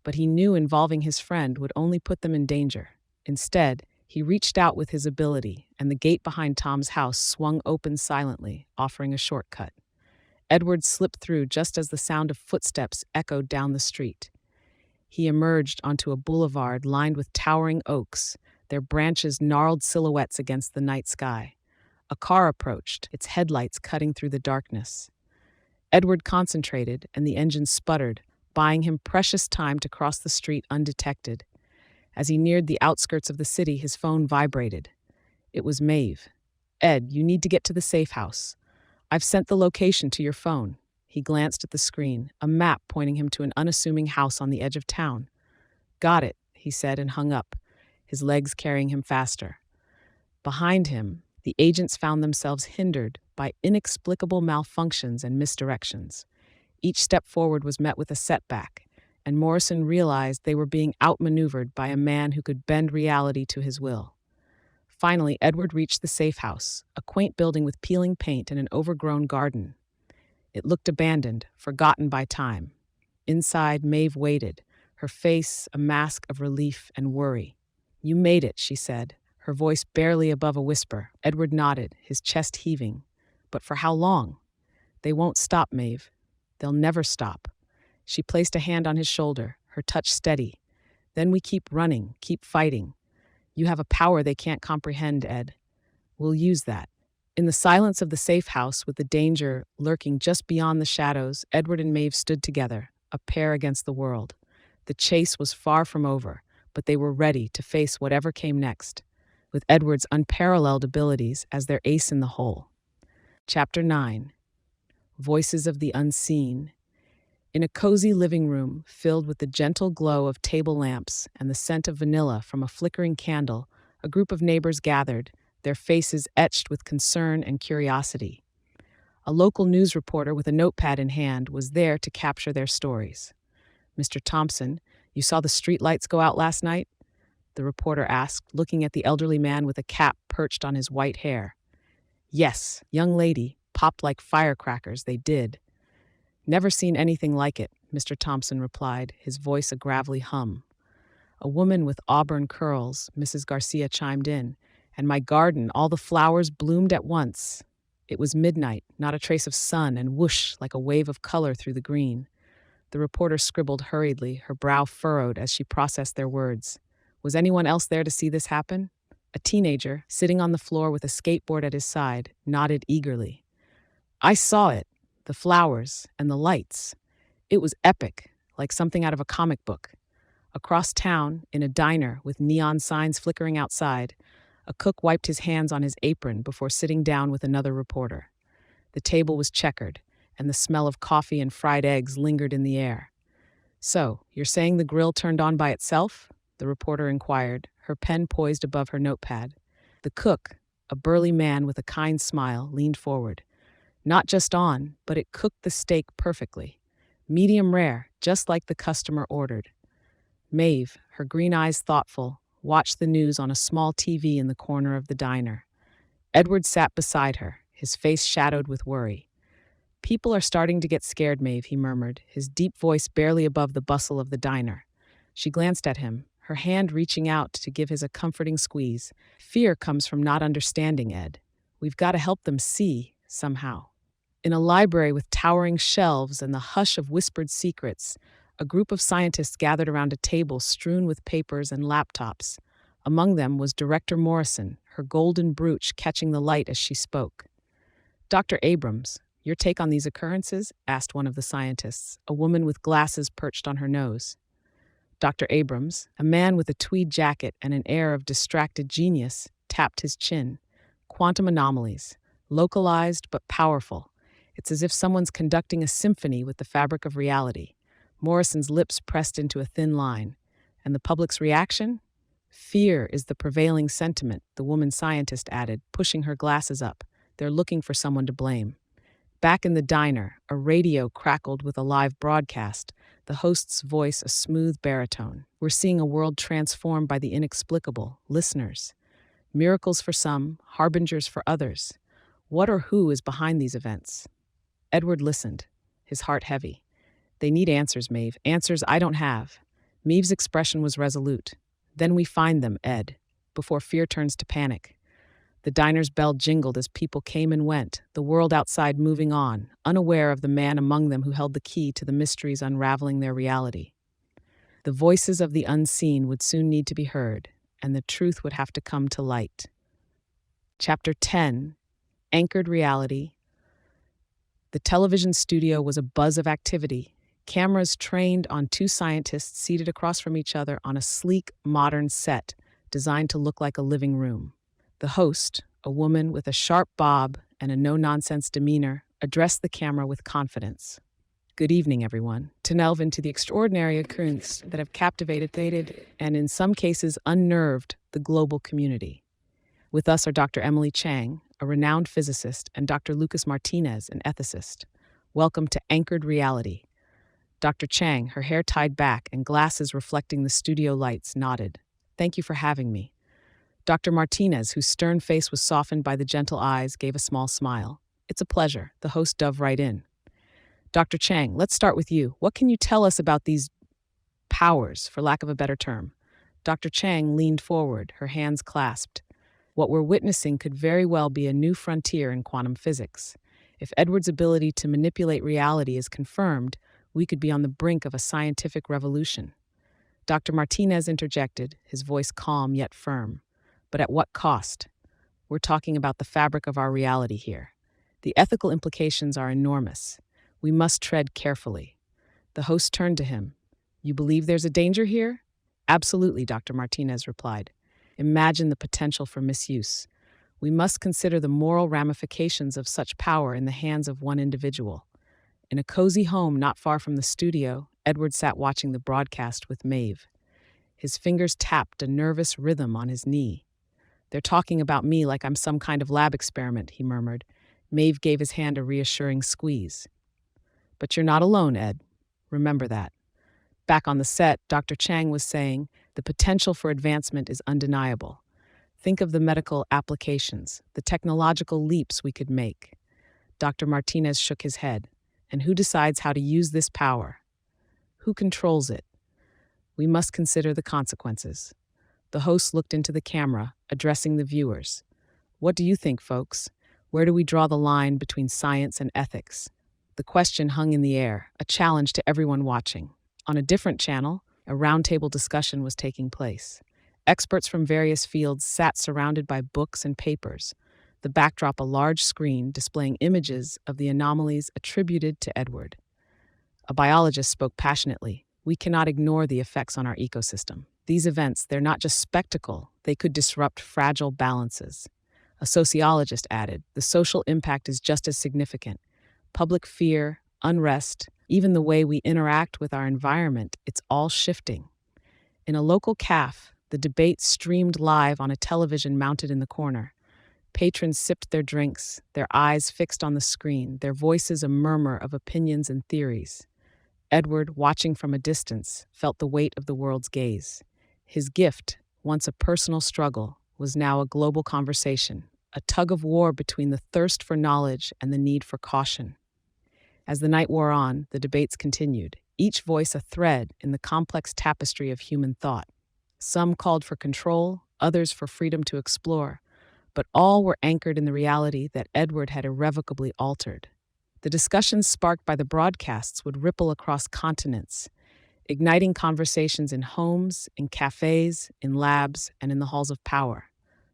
but he knew involving his friend would only put them in danger. Instead, he reached out with his ability, and the gate behind Tom's house swung open silently, offering a shortcut. Edward slipped through just as the sound of footsteps echoed down the street. He emerged onto a boulevard lined with towering oaks, their branches gnarled silhouettes against the night sky. A car approached, its headlights cutting through the darkness. Edward concentrated, and the engine sputtered, buying him precious time to cross the street undetected. As he neared the outskirts of the city, his phone vibrated. It was Maeve. "Ed, you need to get to the safe house. I've sent the location to your phone." He glanced at the screen, a map pointing him to an unassuming house on the edge of town. "Got it," he said and hung up, his legs carrying him faster. Behind him, the agents found themselves hindered by inexplicable malfunctions and misdirections. Each step forward was met with a setback, and Morrison realized they were being outmaneuvered by a man who could bend reality to his will. Finally, Edward reached the safe house, a quaint building with peeling paint and an overgrown garden. It looked abandoned, forgotten by time. Inside, Maeve waited, her face a mask of relief and worry. "You made it," she said, her voice barely above a whisper. Edward nodded, his chest heaving. "But for how long?" They won't stop, Maeve. They'll never stop. She placed a hand on his shoulder, her touch steady. Then we keep running, keep fighting. You have a power they can't comprehend, Ed. We'll use that. In the silence of the safe house, with the danger lurking just beyond the shadows, Edward and Maeve stood together, a pair against the world. The chase was far from over, but they were ready to face whatever came next, with Edward's unparalleled abilities as their ace in the hole. Chapter 9. Voices of the Unseen. In a cozy living room filled with the gentle glow of table lamps and the scent of vanilla from a flickering candle, a group of neighbors gathered, their faces etched with concern and curiosity. A local news reporter with a notepad in hand was there to capture their stories. "Mr. Thompson, you saw the street lights go out last night?" the reporter asked, looking at the elderly man with a cap perched on his white hair. "Yes, young lady, popped like firecrackers, they did." "Never seen anything like it," Mr. Thompson replied, his voice a gravelly hum. "A woman with auburn curls," Mrs. Garcia chimed in, "and my garden, all the flowers bloomed at once." It was midnight, not a trace of sun, and whoosh, like a wave of color through the green. The reporter scribbled hurriedly, her brow furrowed as she processed their words. Was anyone else there to see this happen? A teenager, sitting on the floor with a skateboard at his side, nodded eagerly. "I saw it. The flowers and the lights. It was epic, like something out of a comic book." Across town, in a diner with neon signs flickering outside, a cook wiped his hands on his apron before sitting down with another reporter. The table was checkered, and the smell of coffee and fried eggs lingered in the air. "So, you're saying the grill turned on by itself?" the reporter inquired, her pen poised above her notepad. The cook, a burly man with a kind smile, leaned forward. "Not just on, but it cooked the steak perfectly. Medium rare, just like the customer ordered." Maeve, her green eyes thoughtful, watched the news on a small TV in the corner of the diner. Edward sat beside her, his face shadowed with worry. "People are starting to get scared, Maeve," he murmured, his deep voice barely above the bustle of the diner. She glanced at him, her hand reaching out to give his a comforting squeeze. "Fear comes from not understanding, Ed. We've got to help them see, somehow." In a library with towering shelves and the hush of whispered secrets, a group of scientists gathered around a table strewn with papers and laptops. Among them was Director Morrison, her golden brooch catching the light as she spoke. "Dr. Abrams, your take on these occurrences?" asked one of the scientists, a woman with glasses perched on her nose. Dr. Abrams, a man with a tweed jacket and an air of distracted genius, tapped his chin. "Quantum anomalies, localized but powerful. It's as if someone's conducting a symphony with the fabric of reality." Morrison's lips pressed into a thin line. "And the public's reaction?" "Fear is the prevailing sentiment," the woman scientist added, pushing her glasses up. "They're looking for someone to blame." Back in the diner, a radio crackled with a live broadcast, the host's voice a smooth baritone. "We're seeing a world transformed by the inexplicable, listeners. Miracles for some, harbingers for others. What or who is behind these events?" Edward listened, his heart heavy. "They need answers, Maeve, answers I don't have." Maeve's expression was resolute. "Then we find them, Ed, before fear turns to panic." The diner's bell jingled as people came and went, the world outside moving on, unaware of the man among them who held the key to the mysteries unraveling their reality. The voices of the unseen would soon need to be heard, and the truth would have to come to light. Chapter 10. Anchored Reality. The television studio was a buzz of activity, cameras trained on two scientists seated across from each other on a sleek, modern set designed to look like a living room. The host, a woman with a sharp bob and a no-nonsense demeanor, addressed the camera with confidence. "Good evening, everyone. To delve into the extraordinary occurrences that have captivated and in some cases unnerved the global community. With us are Dr. Emily Chang, a renowned physicist, and Dr. Lucas Martinez, an ethicist. Welcome to Anchored Reality." Dr. Chang, her hair tied back and glasses reflecting the studio lights, nodded. "Thank you for having me." Dr. Martinez, whose stern face was softened by the gentle eyes, gave a small smile. "It's a pleasure," the host dove right in. "Dr. Chang, let's start with you. What can you tell us about these powers, for lack of a better term?" Dr. Chang leaned forward, her hands clasped. "What we're witnessing could very well be a new frontier in quantum physics. If Edward's ability to manipulate reality is confirmed, we could be on the brink of a scientific revolution. Dr. Martinez interjected, his voice calm yet firm. But at what cost? We're talking about the fabric of our reality here. The ethical implications are enormous. We must tread carefully. The host turned to him. You believe there's a danger here? Absolutely, Dr. Martinez replied. Imagine the potential for misuse. We must consider the moral ramifications of such power in the hands of one individual. In a cozy home not far from the studio, Edward sat watching the broadcast with Maeve. His fingers tapped a nervous rhythm on his knee. They're talking about me like I'm some kind of lab experiment, he murmured. Maeve gave his hand a reassuring squeeze. But you're not alone, Ed. Remember that. Back on the set, Dr. Chang was saying, the potential for advancement is undeniable. Think of the medical applications, the technological leaps we could make. Dr. Martinez shook his head. And who decides how to use this power? Who controls it? We must consider the consequences. The host looked into the camera, addressing the viewers. What do you think, folks? Where do we draw the line between science and ethics? The question hung in the air, a challenge to everyone watching. On a different channel, a roundtable discussion was taking place. Experts from various fields sat surrounded by books and papers, the backdrop a large screen displaying images of the anomalies attributed to Edward. A biologist spoke passionately. We cannot ignore the effects on our ecosystem. These events, they're not just spectacle, they could disrupt fragile balances. A sociologist added, the social impact is just as significant. Public fear, unrest, even the way we interact with our environment, it's all shifting. In a local cafe, the debate streamed live on a television mounted in the corner. Patrons sipped their drinks, their eyes fixed on the screen, their voices a murmur of opinions and theories. Edward, watching from a distance, felt the weight of the world's gaze. His gift, once a personal struggle, was now a global conversation, a tug-of-war between the thirst for knowledge and the need for caution. As the night wore on, the debates continued, each voice a thread in the complex tapestry of human thought. Some called for control, others for freedom to explore, but all were anchored in the reality that Edward had irrevocably altered. The discussions sparked by the broadcasts would ripple across continents, igniting conversations in homes, in cafes, in labs, and in the halls of power.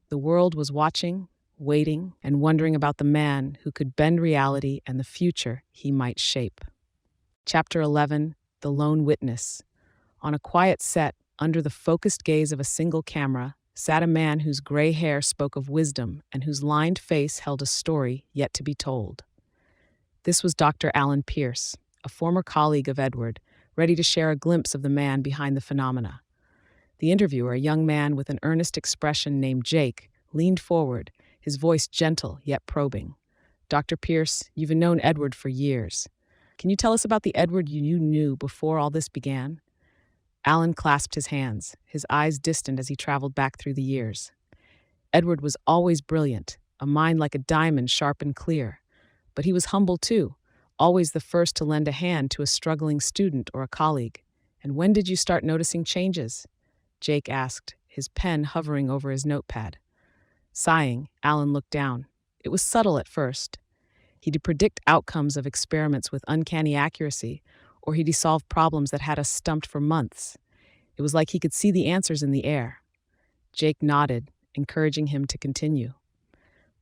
The world was watching, waiting, and wondering about the man who could bend reality and the future he might shape. Chapter 11, The Lone Witness. On a quiet set, under the focused gaze of a single camera, sat a man whose gray hair spoke of wisdom and whose lined face held a story yet to be told. This was Dr. Alan Pierce, a former colleague of Edward, ready to share a glimpse of the man behind the phenomena. The interviewer, a young man with an earnest expression named Jake, leaned forward, his voice gentle yet probing. Dr. Pierce, you've known Edward for years. Can you tell us about the Edward you knew before all this began? Alan clasped his hands, his eyes distant as he traveled back through the years. Edward was always brilliant, a mind like a diamond, sharp and clear. But he was humble too, always the first to lend a hand to a struggling student or a colleague. And when did you start noticing changes? Jake asked, his pen hovering over his notepad. Sighing, Alan looked down. It was subtle at first. He'd predict outcomes of experiments with uncanny accuracy, or he'd solve problems that had us stumped for months. It was like he could see the answers in the air. Jake nodded, encouraging him to continue.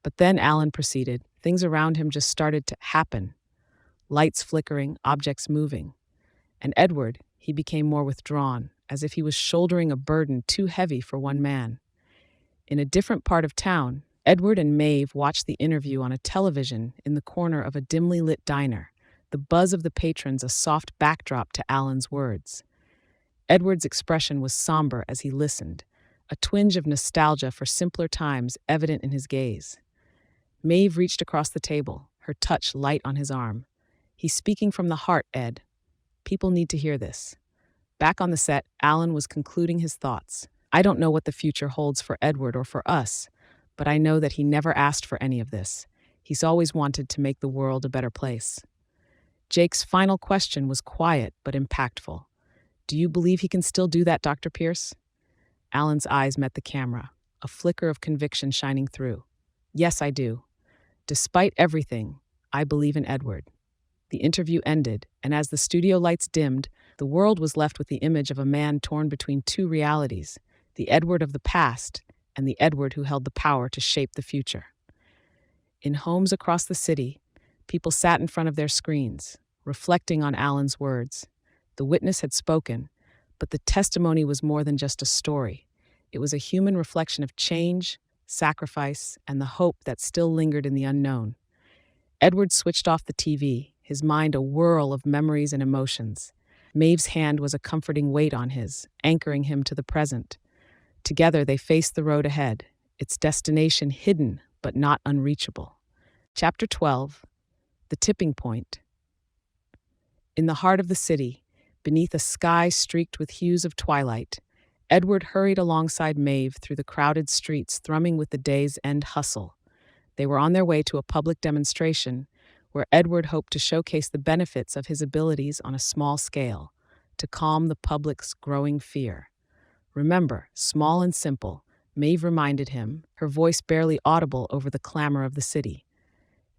But then Alan proceeded. Things around him just started to happen. Lights flickering, objects moving. And Edward, he became more withdrawn, as if he was shouldering a burden too heavy for one man. In a different part of town, Edward and Maeve watched the interview on a television in the corner of a dimly lit diner, the buzz of the patrons a soft backdrop to Alan's words. Edward's expression was somber as he listened, a twinge of nostalgia for simpler times evident in his gaze. Maeve reached across the table, her touch light on his arm. He's speaking from the heart, Ed. People need to hear this. Back on the set, Alan was concluding his thoughts. I don't know what the future holds for Edward or for us, but I know that he never asked for any of this. He's always wanted to make the world a better place. Jake's final question was quiet but impactful. Do you believe he can still do that, Dr. Pierce? Alan's eyes met the camera, a flicker of conviction shining through. Yes, I do. Despite everything, I believe in Edward. The interview ended, and as the studio lights dimmed, the world was left with the image of a man torn between two realities, the Edward of the past and the Edward who held the power to shape the future. In homes across the city, people sat in front of their screens, reflecting on Alan's words. The witness had spoken, but the testimony was more than just a story. It was a human reflection of change, sacrifice, and the hope that still lingered in the unknown. Edward switched off the TV, his mind a whirl of memories and emotions. Maeve's hand was a comforting weight on his, anchoring him to the present. Together they faced the road ahead, its destination hidden but not unreachable. Chapter 12, The Tipping Point. In the heart of the city, beneath a sky streaked with hues of twilight, Edward hurried alongside Maeve through the crowded streets thrumming with the day's end hustle. They were on their way to a public demonstration where Edward hoped to showcase the benefits of his abilities on a small scale, to calm the public's growing fear. Remember, small and simple, Maeve reminded him, her voice barely audible over the clamor of the city.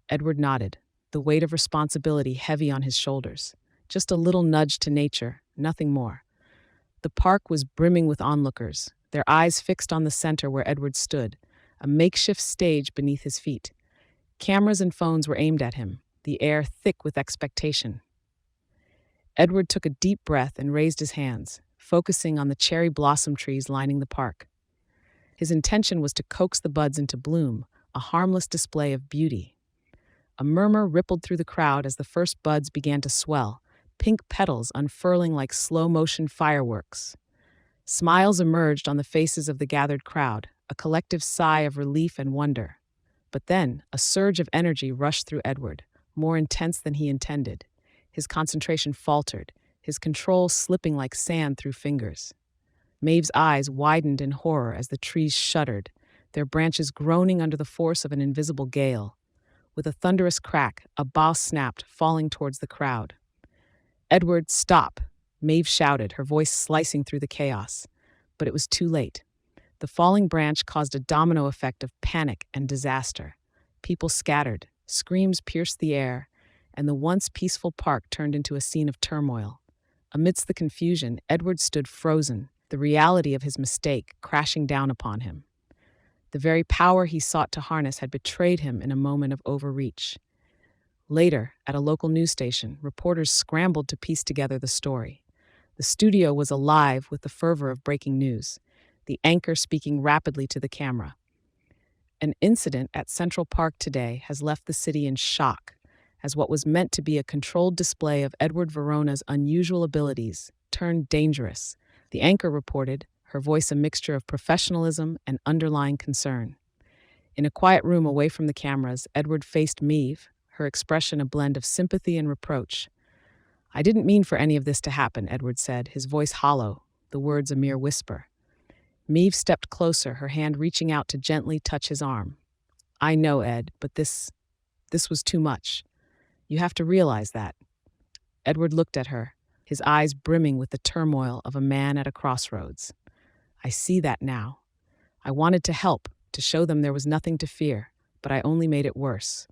Edward nodded, the weight of responsibility heavy on his shoulders. Just a little nudge to nature, nothing more. The park was brimming with onlookers, their eyes fixed on the center where Edward stood, a makeshift stage beneath his feet. Cameras and phones were aimed at him, the air thick with expectation. Edward took a deep breath and raised his hands, focusing on the cherry blossom trees lining the park. His intention was to coax the buds into bloom, a harmless display of beauty. A murmur rippled through the crowd as the first buds began to swell, pink petals unfurling like slow-motion fireworks. Smiles emerged on the faces of the gathered crowd, a collective sigh of relief and wonder. But then, a surge of energy rushed through Edward, more intense than he intended. His concentration faltered, his control slipping like sand through fingers. Maeve's eyes widened in horror as the trees shuddered, their branches groaning under the force of an invisible gale. With a thunderous crack, a bough snapped, falling towards the crowd. "Edward, stop!" Maeve shouted, her voice slicing through the chaos. But it was too late. The falling branch caused a domino effect of panic and disaster. People scattered, screams pierced the air, and the once peaceful park turned into a scene of turmoil. Amidst the confusion, Edward stood frozen, the reality of his mistake crashing down upon him. The very power he sought to harness had betrayed him in a moment of overreach. Later, at a local news station, reporters scrambled to piece together the story. The studio was alive with the fervor of breaking news, the anchor speaking rapidly to the camera. An incident at Central Park today has left the city in shock, as what was meant to be a controlled display of Edward Verona's unusual abilities turned dangerous. The anchor reported, her voice a mixture of professionalism and underlying concern. In a quiet room away from the cameras, Edward faced Maeve, her expression a blend of sympathy and reproach. "I didn't mean for any of this to happen," Edward said, his voice hollow, the words a mere whisper. Maeve stepped closer, her hand reaching out to gently touch his arm. "I know, Ed, but this was too much. You have to realize that." Edward looked at her, his eyes brimming with the turmoil of a man at a crossroads. "I see that now. I wanted to help, to show them there was nothing to fear, but I only made it worse."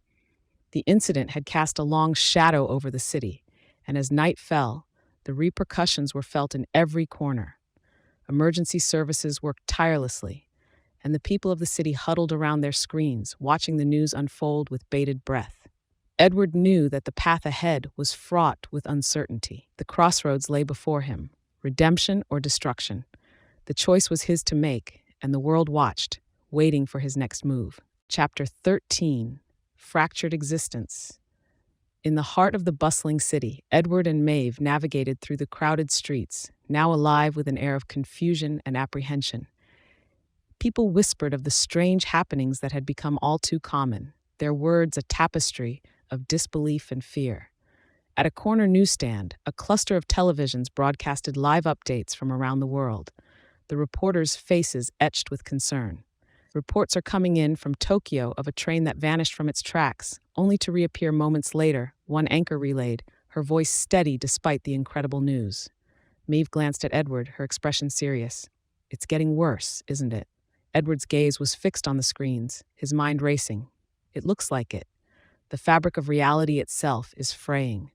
The incident had cast a long shadow over the city, and as night fell, the repercussions were felt in every corner. Emergency services worked tirelessly, and the people of the city huddled around their screens, watching the news unfold with bated breath. Edward knew that the path ahead was fraught with uncertainty. The crossroads lay before him, redemption or destruction. The choice was his to make, and the world watched, waiting for his next move. Chapter 13, Fractured Existence. In the heart of the bustling city, Edward and Maeve navigated through the crowded streets, now alive with an air of confusion and apprehension. People whispered of the strange happenings that had become all too common, their words a tapestry of disbelief and fear. At a corner newsstand, a cluster of televisions broadcasted live updates from around the world, the reporters' faces etched with concern. Reports are coming in from Tokyo of a train that vanished from its tracks, only to reappear moments later, one anchor relayed, her voice steady despite the incredible news. Maeve glanced at Edward, her expression serious. "It's getting worse, isn't it?" Edward's gaze was fixed on the screens, his mind racing. "It looks like it. The fabric of reality itself is fraying.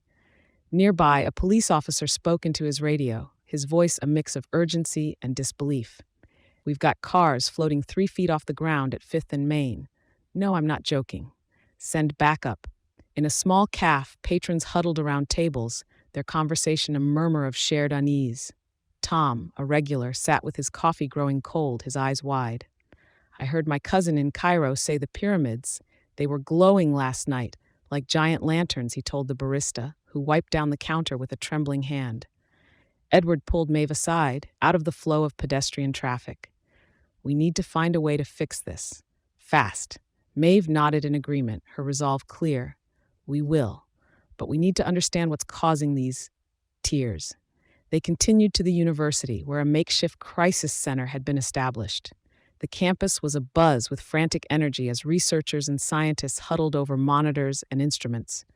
Nearby, a police officer spoke into his radio, his voice a mix of urgency and disbelief. "We've got cars floating 3 feet off the ground at 5th and Main. No, I'm not joking. Send backup." In a small cafe, patrons huddled around tables, their conversation a murmur of shared unease. Tom, a regular, sat with his coffee growing cold, his eyes wide. "I heard my cousin in Cairo say the pyramids, they were glowing last night, like giant lanterns," he told the barista, who wiped down the counter with a trembling hand. Edward pulled Maeve aside, out of the flow of pedestrian traffic. "We need to find a way to fix this. Fast." Maeve nodded in agreement, her resolve clear. "We will. But we need to understand what's causing these tears." They continued to the university, where a makeshift crisis center had been established. The campus was abuzz with frantic energy as researchers and scientists huddled over monitors and instruments.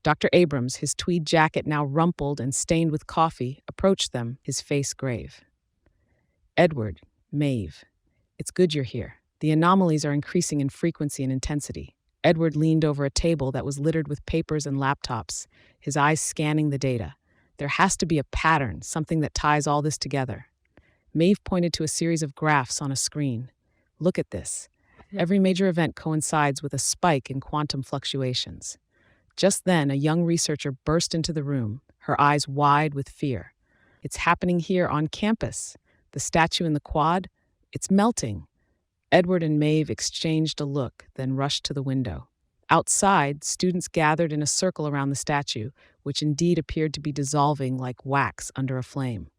Dr. Abrams, his tweed jacket now rumpled and stained with coffee, approached them, his face grave. "Edward, Maeve, it's good you're here. The anomalies are increasing in frequency and intensity." Edward leaned over a table that was littered with papers and laptops, his eyes scanning the data. "There has to be a pattern, something that ties all this together." Maeve pointed to a series of graphs on a screen. "Look at this. Every major event coincides with a spike in quantum fluctuations." Just then, a young researcher burst into the room, her eyes wide with fear. "It's happening here on campus. The statue in the quad, it's melting." Edward and Maeve exchanged a look, then rushed to the window. Outside, students gathered in a circle around the statue, which indeed appeared to be dissolving like wax under a flame.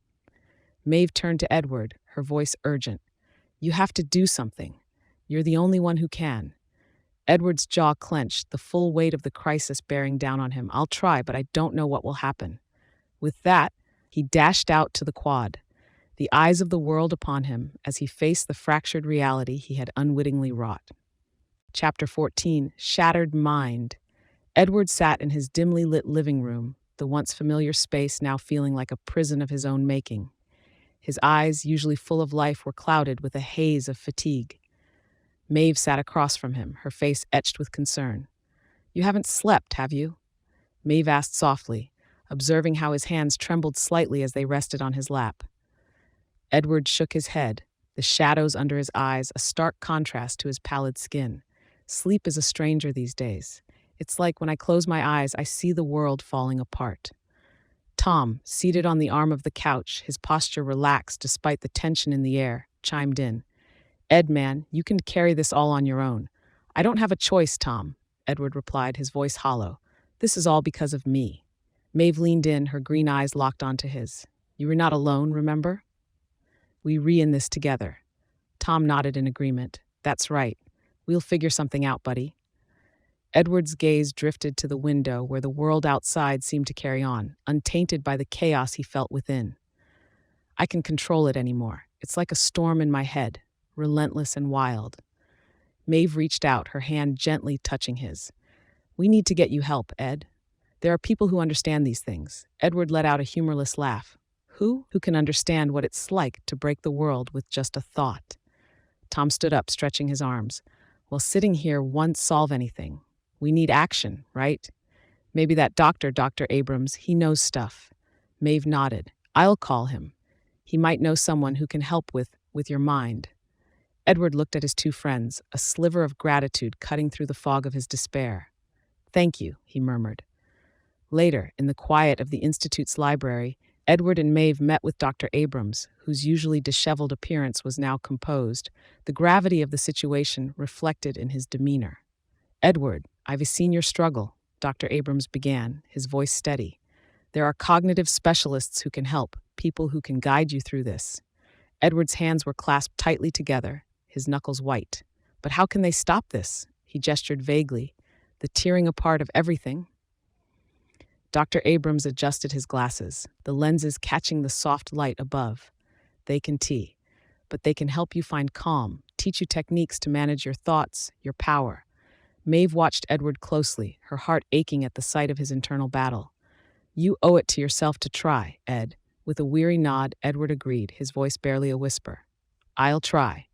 Maeve turned to Edward, her voice urgent. "You have to do something. You're the only one who can." Edward's jaw clenched, the full weight of the crisis bearing down on him. "I'll try, but I don't know what will happen." With that, he dashed out to the quad, the eyes of the world upon him as he faced the fractured reality he had unwittingly wrought. Chapter 14, Shattered Mind. Edward sat in his dimly lit living room, the once familiar space now feeling like a prison of his own making. His eyes, usually full of life, were clouded with a haze of fatigue. Maeve sat across from him, her face etched with concern. "You haven't slept, have you?" Maeve asked softly, observing how his hands trembled slightly as they rested on his lap. Edward shook his head, the shadows under his eyes a stark contrast to his pallid skin. "Sleep is a stranger these days. It's like when I close my eyes, I see the world falling apart." Tom, seated on the arm of the couch, his posture relaxed despite the tension in the air, chimed in. "Ed, man, you can carry this all on your own." "I don't have a choice, Tom," Edward replied, his voice hollow. "This is all because of me." Maeve leaned in, her green eyes locked onto his. "You were not alone, remember? We in this together." Tom nodded in agreement. "That's right. We'll figure something out, buddy." Edward's gaze drifted to the window where the world outside seemed to carry on, untainted by the chaos he felt within. "I can control it anymore. It's like a storm in my head, relentless and wild." Maeve reached out, her hand gently touching his. "We need to get you help, Ed. There are people who understand these things." Edward let out a humorless laugh. Who can understand what it's like to break the world with just a thought?" Tom stood up, stretching his arms. "Well, sitting here won't solve anything. We need action, right? Maybe that doctor, Dr. Abrams, he knows stuff." Maeve nodded. "I'll call him. He might know someone who can help with your mind." Edward looked at his two friends, a sliver of gratitude cutting through the fog of his despair. "Thank you," he murmured. Later, in the quiet of the Institute's library, Edward and Maeve met with Dr. Abrams, whose usually disheveled appearance was now composed, the gravity of the situation reflected in his demeanor. "Edward, I've seen your struggle," Dr. Abrams began, his voice steady. "There are cognitive specialists who can help, people who can guide you through this." Edward's hands were clasped tightly together, his knuckles white. "But how can they stop this?" He gestured vaguely. "The tearing apart of everything." Dr. Abrams adjusted his glasses, the lenses catching the soft light above. "They can but they can help you find calm, teach you techniques to manage your thoughts, your power." Maeve watched Edward closely, her heart aching at the sight of his internal battle. "You owe it to yourself to try, Ed." With a weary nod, Edward agreed, his voice barely a whisper. "I'll try."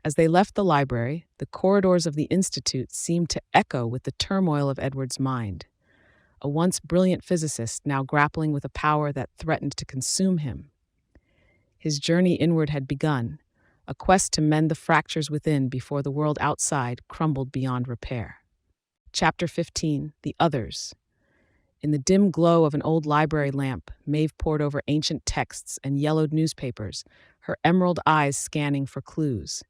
As they left the library, the corridors of the Institute seemed to echo with the turmoil of Edward's mind. A once brilliant physicist now grappling with a power that threatened to consume him. His journey inward had begun, a quest to mend the fractures within before the world outside crumbled beyond repair. Chapter 15, The Others. In the dim glow of an old library lamp, Maeve pored over ancient texts and yellowed newspapers, her emerald eyes scanning for clues.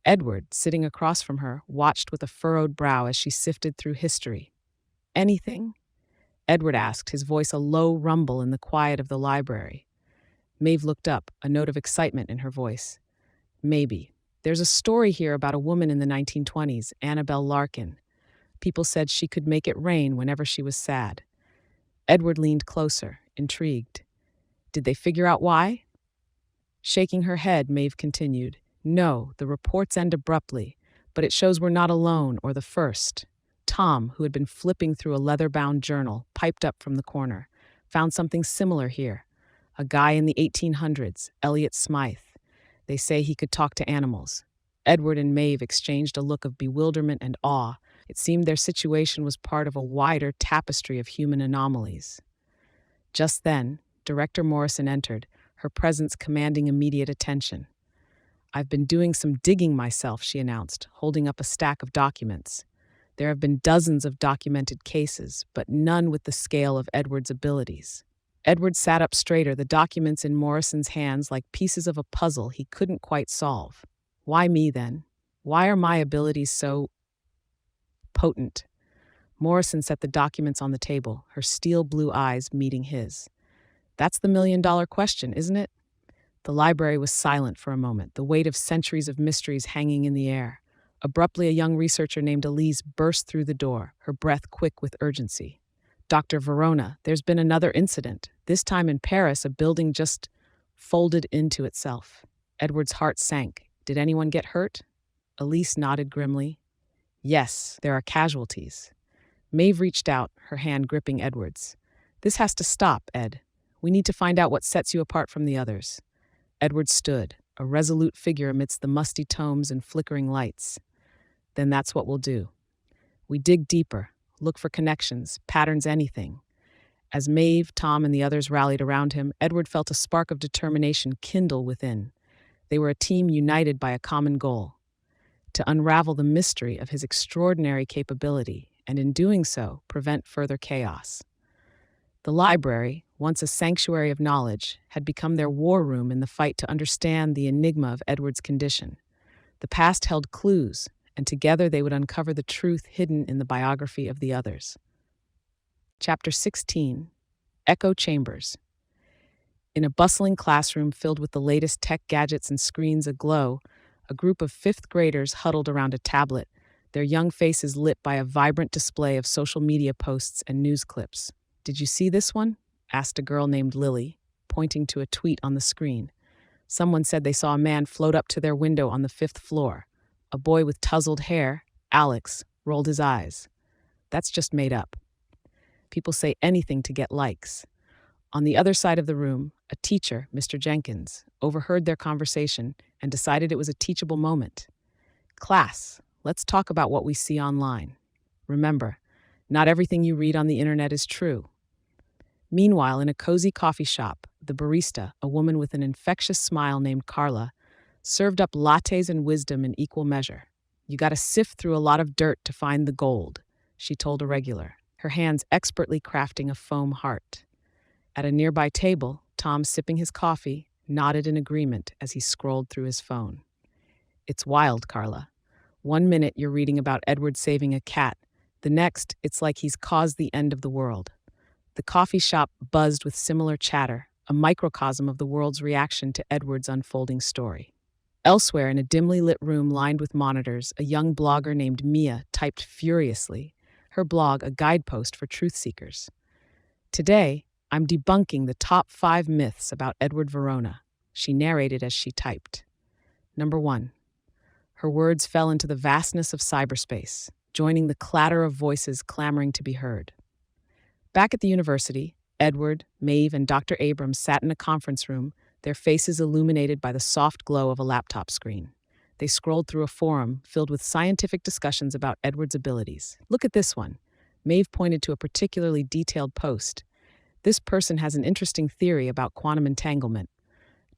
Edward, sitting across from her, watched with a furrowed brow as she sifted through history. "Anything?" Edward asked, his voice a low rumble in the quiet of the library. Maeve looked up, a note of excitement in her voice. "Maybe. There's a story here about a woman in the 1920s, Annabelle Larkin. People said she could make it rain whenever she was sad." Edward leaned closer, intrigued. "Did they figure out why?" Shaking her head, Maeve continued, "No, the reports end abruptly, but it shows we're not alone or the first." Tom, who had been flipping through a leather-bound journal, piped up from the corner. "Found something similar here. A guy in the 1800s, Elliot Smythe. They say he could talk to animals." Edward and Maeve exchanged a look of bewilderment and awe. It seemed their situation was part of a wider tapestry of human anomalies. Just then, Director Morrison entered, her presence commanding immediate attention. "I've been doing some digging myself," she announced, holding up a stack of documents. There have been dozens of documented cases, but none with the scale of Edward's abilities. Edward sat up straighter, the documents in Morrison's hands like pieces of a puzzle he couldn't quite solve. "Why me, then? Why are my abilities so potent?" Morrison set the documents on the table, her steel blue eyes meeting his. "That's the million-dollar question, isn't it?" The library was silent for a moment, the weight of centuries of mysteries hanging in the air. Abruptly, a young researcher named Elise burst through the door, her breath quick with urgency. "Dr. Verona, there's been another incident. This time in Paris, a building just folded into itself." Edward's heart sank. "Did anyone get hurt?" Elise nodded grimly. "Yes, there are casualties." Maeve reached out, her hand gripping Edward's. "This has to stop, Ed. We need to find out what sets you apart from the others." Edward stood, a resolute figure amidst the musty tomes and flickering lights. "Then that's what we'll do. We dig deeper, look for connections, patterns, anything." As Maeve, Tom, and the others rallied around him, Edward felt a spark of determination kindle within. They were a team united by a common goal: to unravel the mystery of his extraordinary capability, and in doing so, prevent further chaos. The library, once a sanctuary of knowledge, had become their war room in the fight to understand the enigma of Edward's condition. The past held clues, and together they would uncover the truth hidden in the biography of the others. Chapter 16, Echo Chambers. In a bustling classroom filled with the latest tech gadgets and screens aglow, a group of fifth graders huddled around a tablet, their young faces lit by a vibrant display of social media posts and news clips. "Did you see this one?" asked a girl named Lily, pointing to a tweet on the screen. Someone said they saw a man float up to their window on the 5th floor. A boy with tousled hair, Alex, rolled his eyes. "That's just made up. People say anything to get likes." On the other side of the room, a teacher, Mr. Jenkins, overheard their conversation and decided it was a teachable moment. "Class, let's talk about what we see online. Remember, not everything you read on the internet is true." Meanwhile, in a cozy coffee shop, the barista, a woman with an infectious smile named Carla, served up lattes and wisdom in equal measure. "You gotta sift through a lot of dirt to find the gold," she told a regular, her hands expertly crafting a foam heart. At a nearby table, Tom, sipping his coffee, nodded in agreement as he scrolled through his phone. "It's wild, Carla. One minute you're reading about Edward saving a cat. The next, it's like he's caused the end of the world." The coffee shop buzzed with similar chatter, a microcosm of the world's reaction to Edward's unfolding story. Elsewhere, in a dimly lit room lined with monitors, a young blogger named Mia typed furiously, her blog a guidepost for truth seekers. "Today, I'm debunking the top 5 myths about Edward Verona," she narrated as she typed. Number 1. Her words fell into the vastness of cyberspace, joining the clatter of voices clamoring to be heard. Back at the university, Edward, Maeve, and Dr. Abrams sat in a conference room, their faces illuminated by the soft glow of a laptop screen. They scrolled through a forum filled with scientific discussions about Edward's abilities. Look at this one. Maeve pointed to a particularly detailed post. This person has an interesting theory about quantum entanglement.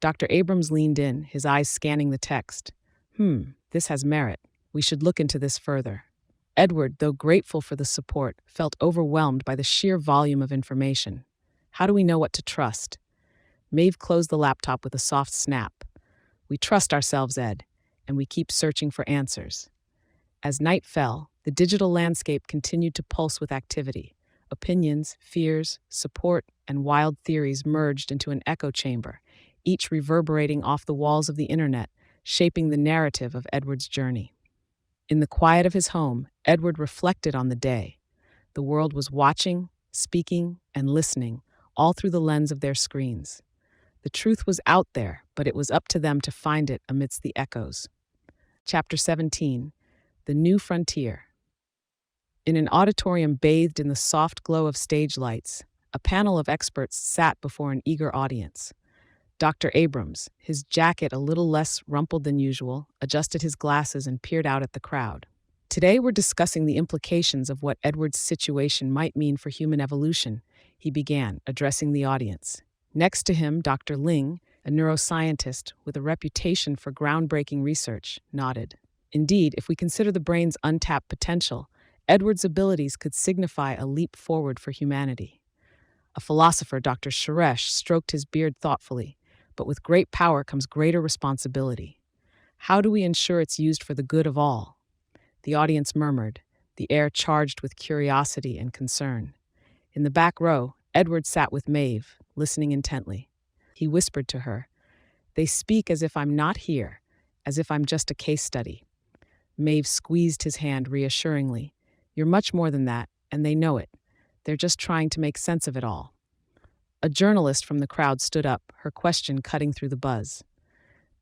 Dr. Abrams leaned in, his eyes scanning the text. This has merit. We should look into this further. Edward, though grateful for the support, felt overwhelmed by the sheer volume of information. How do we know what to trust? Maeve closed the laptop with a soft snap. We trust ourselves, Ed, and we keep searching for answers. As night fell, the digital landscape continued to pulse with activity. Opinions, fears, support, and wild theories merged into an echo chamber, each reverberating off the walls of the internet, shaping the narrative of Edward's journey. In the quiet of his home, Edward reflected on the day. The world was watching, speaking, and listening, all through the lens of their screens. The truth was out there, but it was up to them to find it amidst the echoes. Chapter 17, The New Frontier. In an auditorium bathed in the soft glow of stage lights, a panel of experts sat before an eager audience. Dr. Abrams, his jacket a little less rumpled than usual, adjusted his glasses and peered out at the crowd. Today we're discussing the implications of what Edward's situation might mean for human evolution, he began, addressing the audience. Next to him, Dr. Ling, a neuroscientist with a reputation for groundbreaking research, nodded. Indeed, if we consider the brain's untapped potential, Edward's abilities could signify a leap forward for humanity. A philosopher, Dr. Suresh, stroked his beard thoughtfully. But with great power comes greater responsibility. How do we ensure it's used for the good of all? The audience murmured, the air charged with curiosity and concern. In the back row, Edward sat with Maeve, listening intently. He whispered to her, "They speak as if I'm not here, as if I'm just a case study." Maeve squeezed his hand reassuringly. "You're much more than that, and they know it. They're just trying to make sense of it all." A journalist from the crowd stood up, her question cutting through the buzz.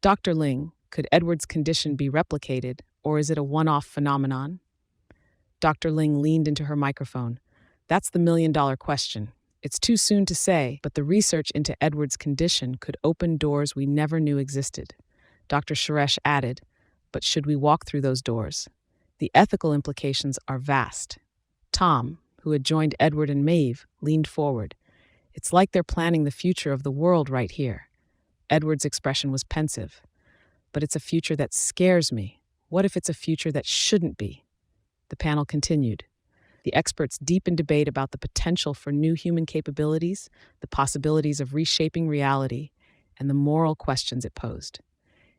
"Dr. Ling, could Edward's condition be replicated, or is it a one-off phenomenon?" Dr. Ling leaned into her microphone. "That's the million-dollar question. It's too soon to say, but the research into Edward's condition could open doors we never knew existed." Dr. Suresh added, "But should we walk through those doors? The ethical implications are vast." Tom, who had joined Edward and Maeve, leaned forward. "It's like they're planning the future of the world right here." Edward's expression was pensive. "But it's a future that scares me. What if it's a future that shouldn't be?" The panel continued. The experts deepened debate about the potential for new human capabilities, the possibilities of reshaping reality, and the moral questions it posed.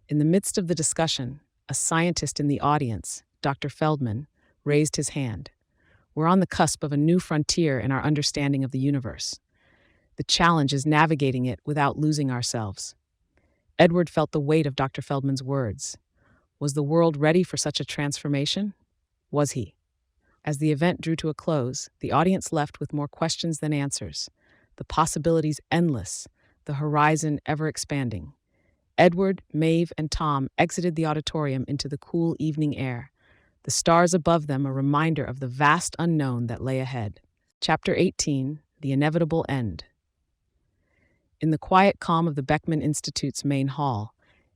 In the midst of the discussion, a scientist in the audience, Dr. Feldman, raised his hand. "We're on the cusp of a new frontier in our understanding of the universe. The challenge is navigating it without losing ourselves." Edward felt the weight of Dr. Feldman's words. Was the world ready for such a transformation? Was he? As the event drew to a close, the audience left with more questions than answers. The possibilities endless, the horizon ever expanding. Edward, Maeve, and Tom exited the auditorium into the cool evening air, the stars above them a reminder of the vast unknown that lay ahead. Chapter 18, The Inevitable End. In the quiet calm of the Beckman Institute's main hall,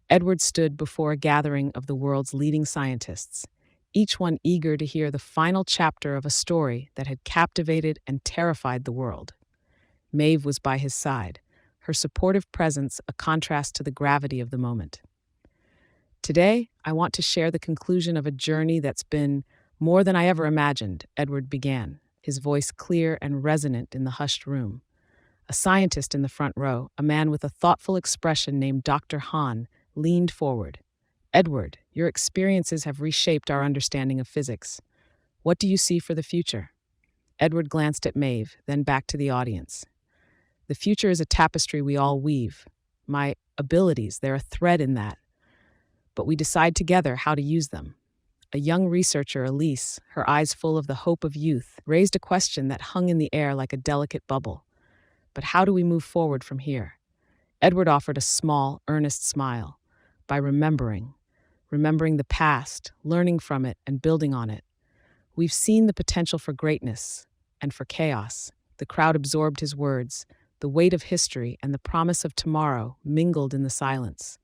Edward stood before a gathering of the world's leading scientists, each one eager to hear the final chapter of a story that had captivated and terrified the world. Maeve was by his side, her supportive presence a contrast to the gravity of the moment. "Today, I want to share the conclusion of a journey that's been more than I ever imagined," Edward began, his voice clear and resonant in the hushed room. A scientist in the front row, a man with a thoughtful expression named Dr. Han, leaned forward. "Edward, your experiences have reshaped our understanding of physics. What do you see for the future?" Edward glanced at Maeve, then back to the audience. "The future is a tapestry we all weave. My abilities, they're a thread in that. But we decide together how to use them." A young researcher, Elise, her eyes full of the hope of youth, raised a question that hung in the air like a delicate bubble. "But how do we move forward from here?" Edward offered a small, earnest smile. "By remembering the past, learning from it, and building on it. We've seen the potential for greatness and for chaos." The crowd absorbed his words. The weight of history and the promise of tomorrow mingled in the silence.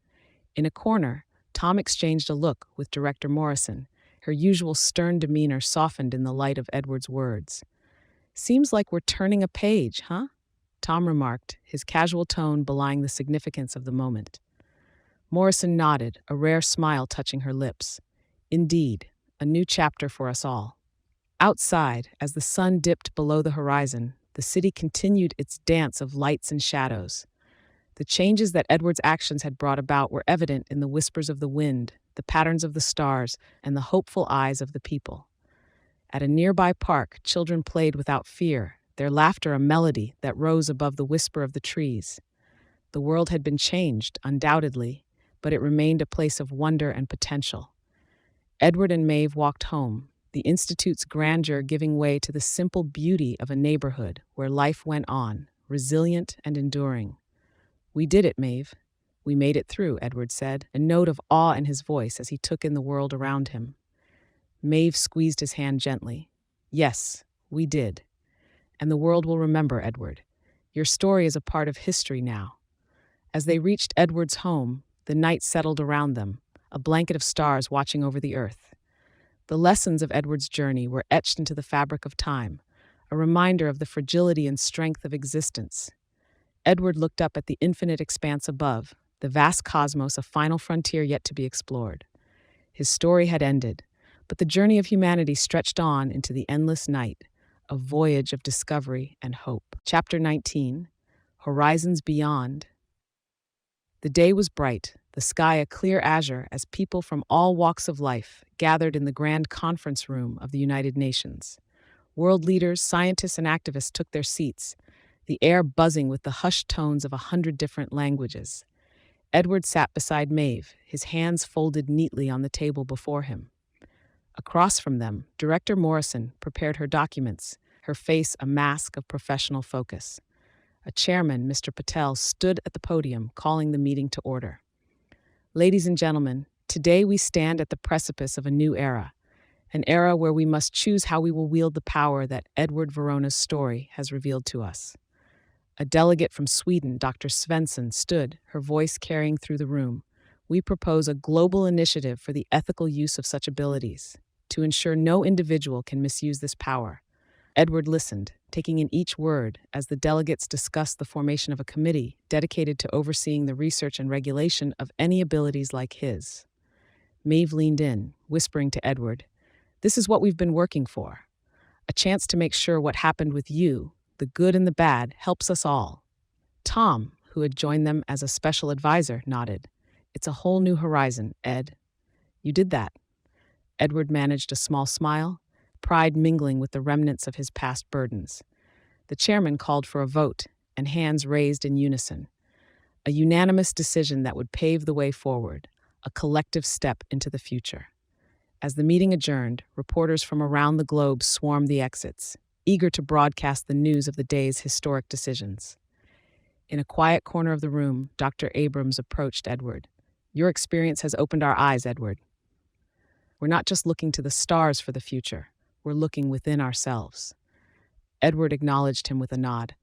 In a corner, Tom exchanged a look with Director Morrison, her usual stern demeanor softened in the light of Edward's words. "Seems like we're turning a page, huh?" Tom remarked, his casual tone belying the significance of the moment. Morrison nodded, a rare smile touching her lips. Indeed, a new chapter for us all. Outside, as the sun dipped below the horizon, the city continued its dance of lights and shadows. The changes that Edward's actions had brought about were evident in the whispers of the wind, the patterns of the stars, and the hopeful eyes of the people. At a nearby park, children played without fear, their laughter a melody that rose above the whisper of the trees. The world had been changed, undoubtedly, but it remained a place of wonder and potential. Edward and Maeve walked home, the Institute's grandeur giving way to the simple beauty of a neighborhood where life went on, resilient and enduring. "We did it, Maeve. We made it through," Edward said, a note of awe in his voice as he took in the world around him. Maeve squeezed his hand gently. "Yes, we did. And the world will remember, Edward. Your story is a part of history now." As they reached Edward's home, the night settled around them, a blanket of stars watching over the earth. The lessons of Edward's journey were etched into the fabric of time, a reminder of the fragility and strength of existence. Edward looked up at the infinite expanse above, the vast cosmos, a final frontier yet to be explored. His story had ended, but the journey of humanity stretched on into the endless night, a voyage of discovery and hope. Chapter 19, Horizons Beyond. The day was bright, the sky a clear azure as people from all walks of life gathered in the grand conference room of the United Nations. World leaders, scientists, and activists took their seats, the air buzzing with the hushed tones of 100 different languages. Edward sat beside Maeve, his hands folded neatly on the table before him. Across from them, Director Morrison prepared her documents, her face a mask of professional focus. A chairman, Mr. Patel, stood at the podium, calling the meeting to order. "Ladies and gentlemen, today we stand at the precipice of a new era, an era where we must choose how we will wield the power that Edward Verona's story has revealed to us." A delegate from Sweden, Dr. Svensson, stood, her voice carrying through the room. "We propose a global initiative for the ethical use of such abilities, to ensure no individual can misuse this power." Edward listened, taking in each word as the delegates discussed the formation of a committee dedicated to overseeing the research and regulation of any abilities like his. Maeve leaned in, whispering to Edward, "This is what we've been working for. A chance to make sure what happened with you, the good and the bad, helps us all." Tom, who had joined them as a special advisor, nodded. "It's a whole new horizon, Ed. You did that." Edward managed a small smile, pride mingling with the remnants of his past burdens. The chairman called for a vote, and hands raised in unison. A unanimous decision that would pave the way forward, a collective step into the future. As the meeting adjourned, reporters from around the globe swarmed the exits, eager to broadcast the news of the day's historic decisions. In a quiet corner of the room, Dr. Abrams approached Edward. "Your experience has opened our eyes, Edward. We're not just looking to the stars for the future. We're looking within ourselves." Edward acknowledged him with a nod.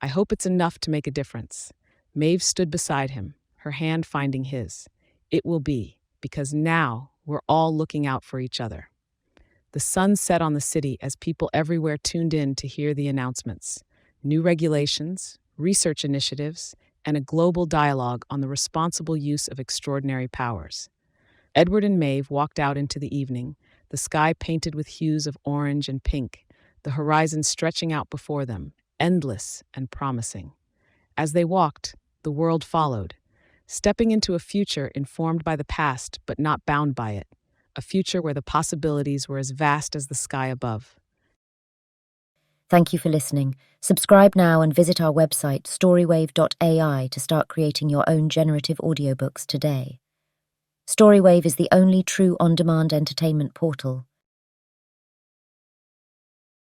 "I hope it's enough to make a difference." Maeve stood beside him, her hand finding his. "It will be, because now we're all looking out for each other." The sun set on the city as people everywhere tuned in to hear the announcements. New regulations, research initiatives, and a global dialogue on the responsible use of extraordinary powers. Edward and Maeve walked out into the evening, the sky painted with hues of orange and pink, the horizon stretching out before them, endless and promising. As they walked, the world followed, stepping into a future informed by the past but not bound by it, a future where the possibilities were as vast as the sky above. Thank you for listening. Subscribe now and visit our website, StoryWave.ai, to start creating your own generative audiobooks today. StoryWave is the only true on-demand entertainment portal.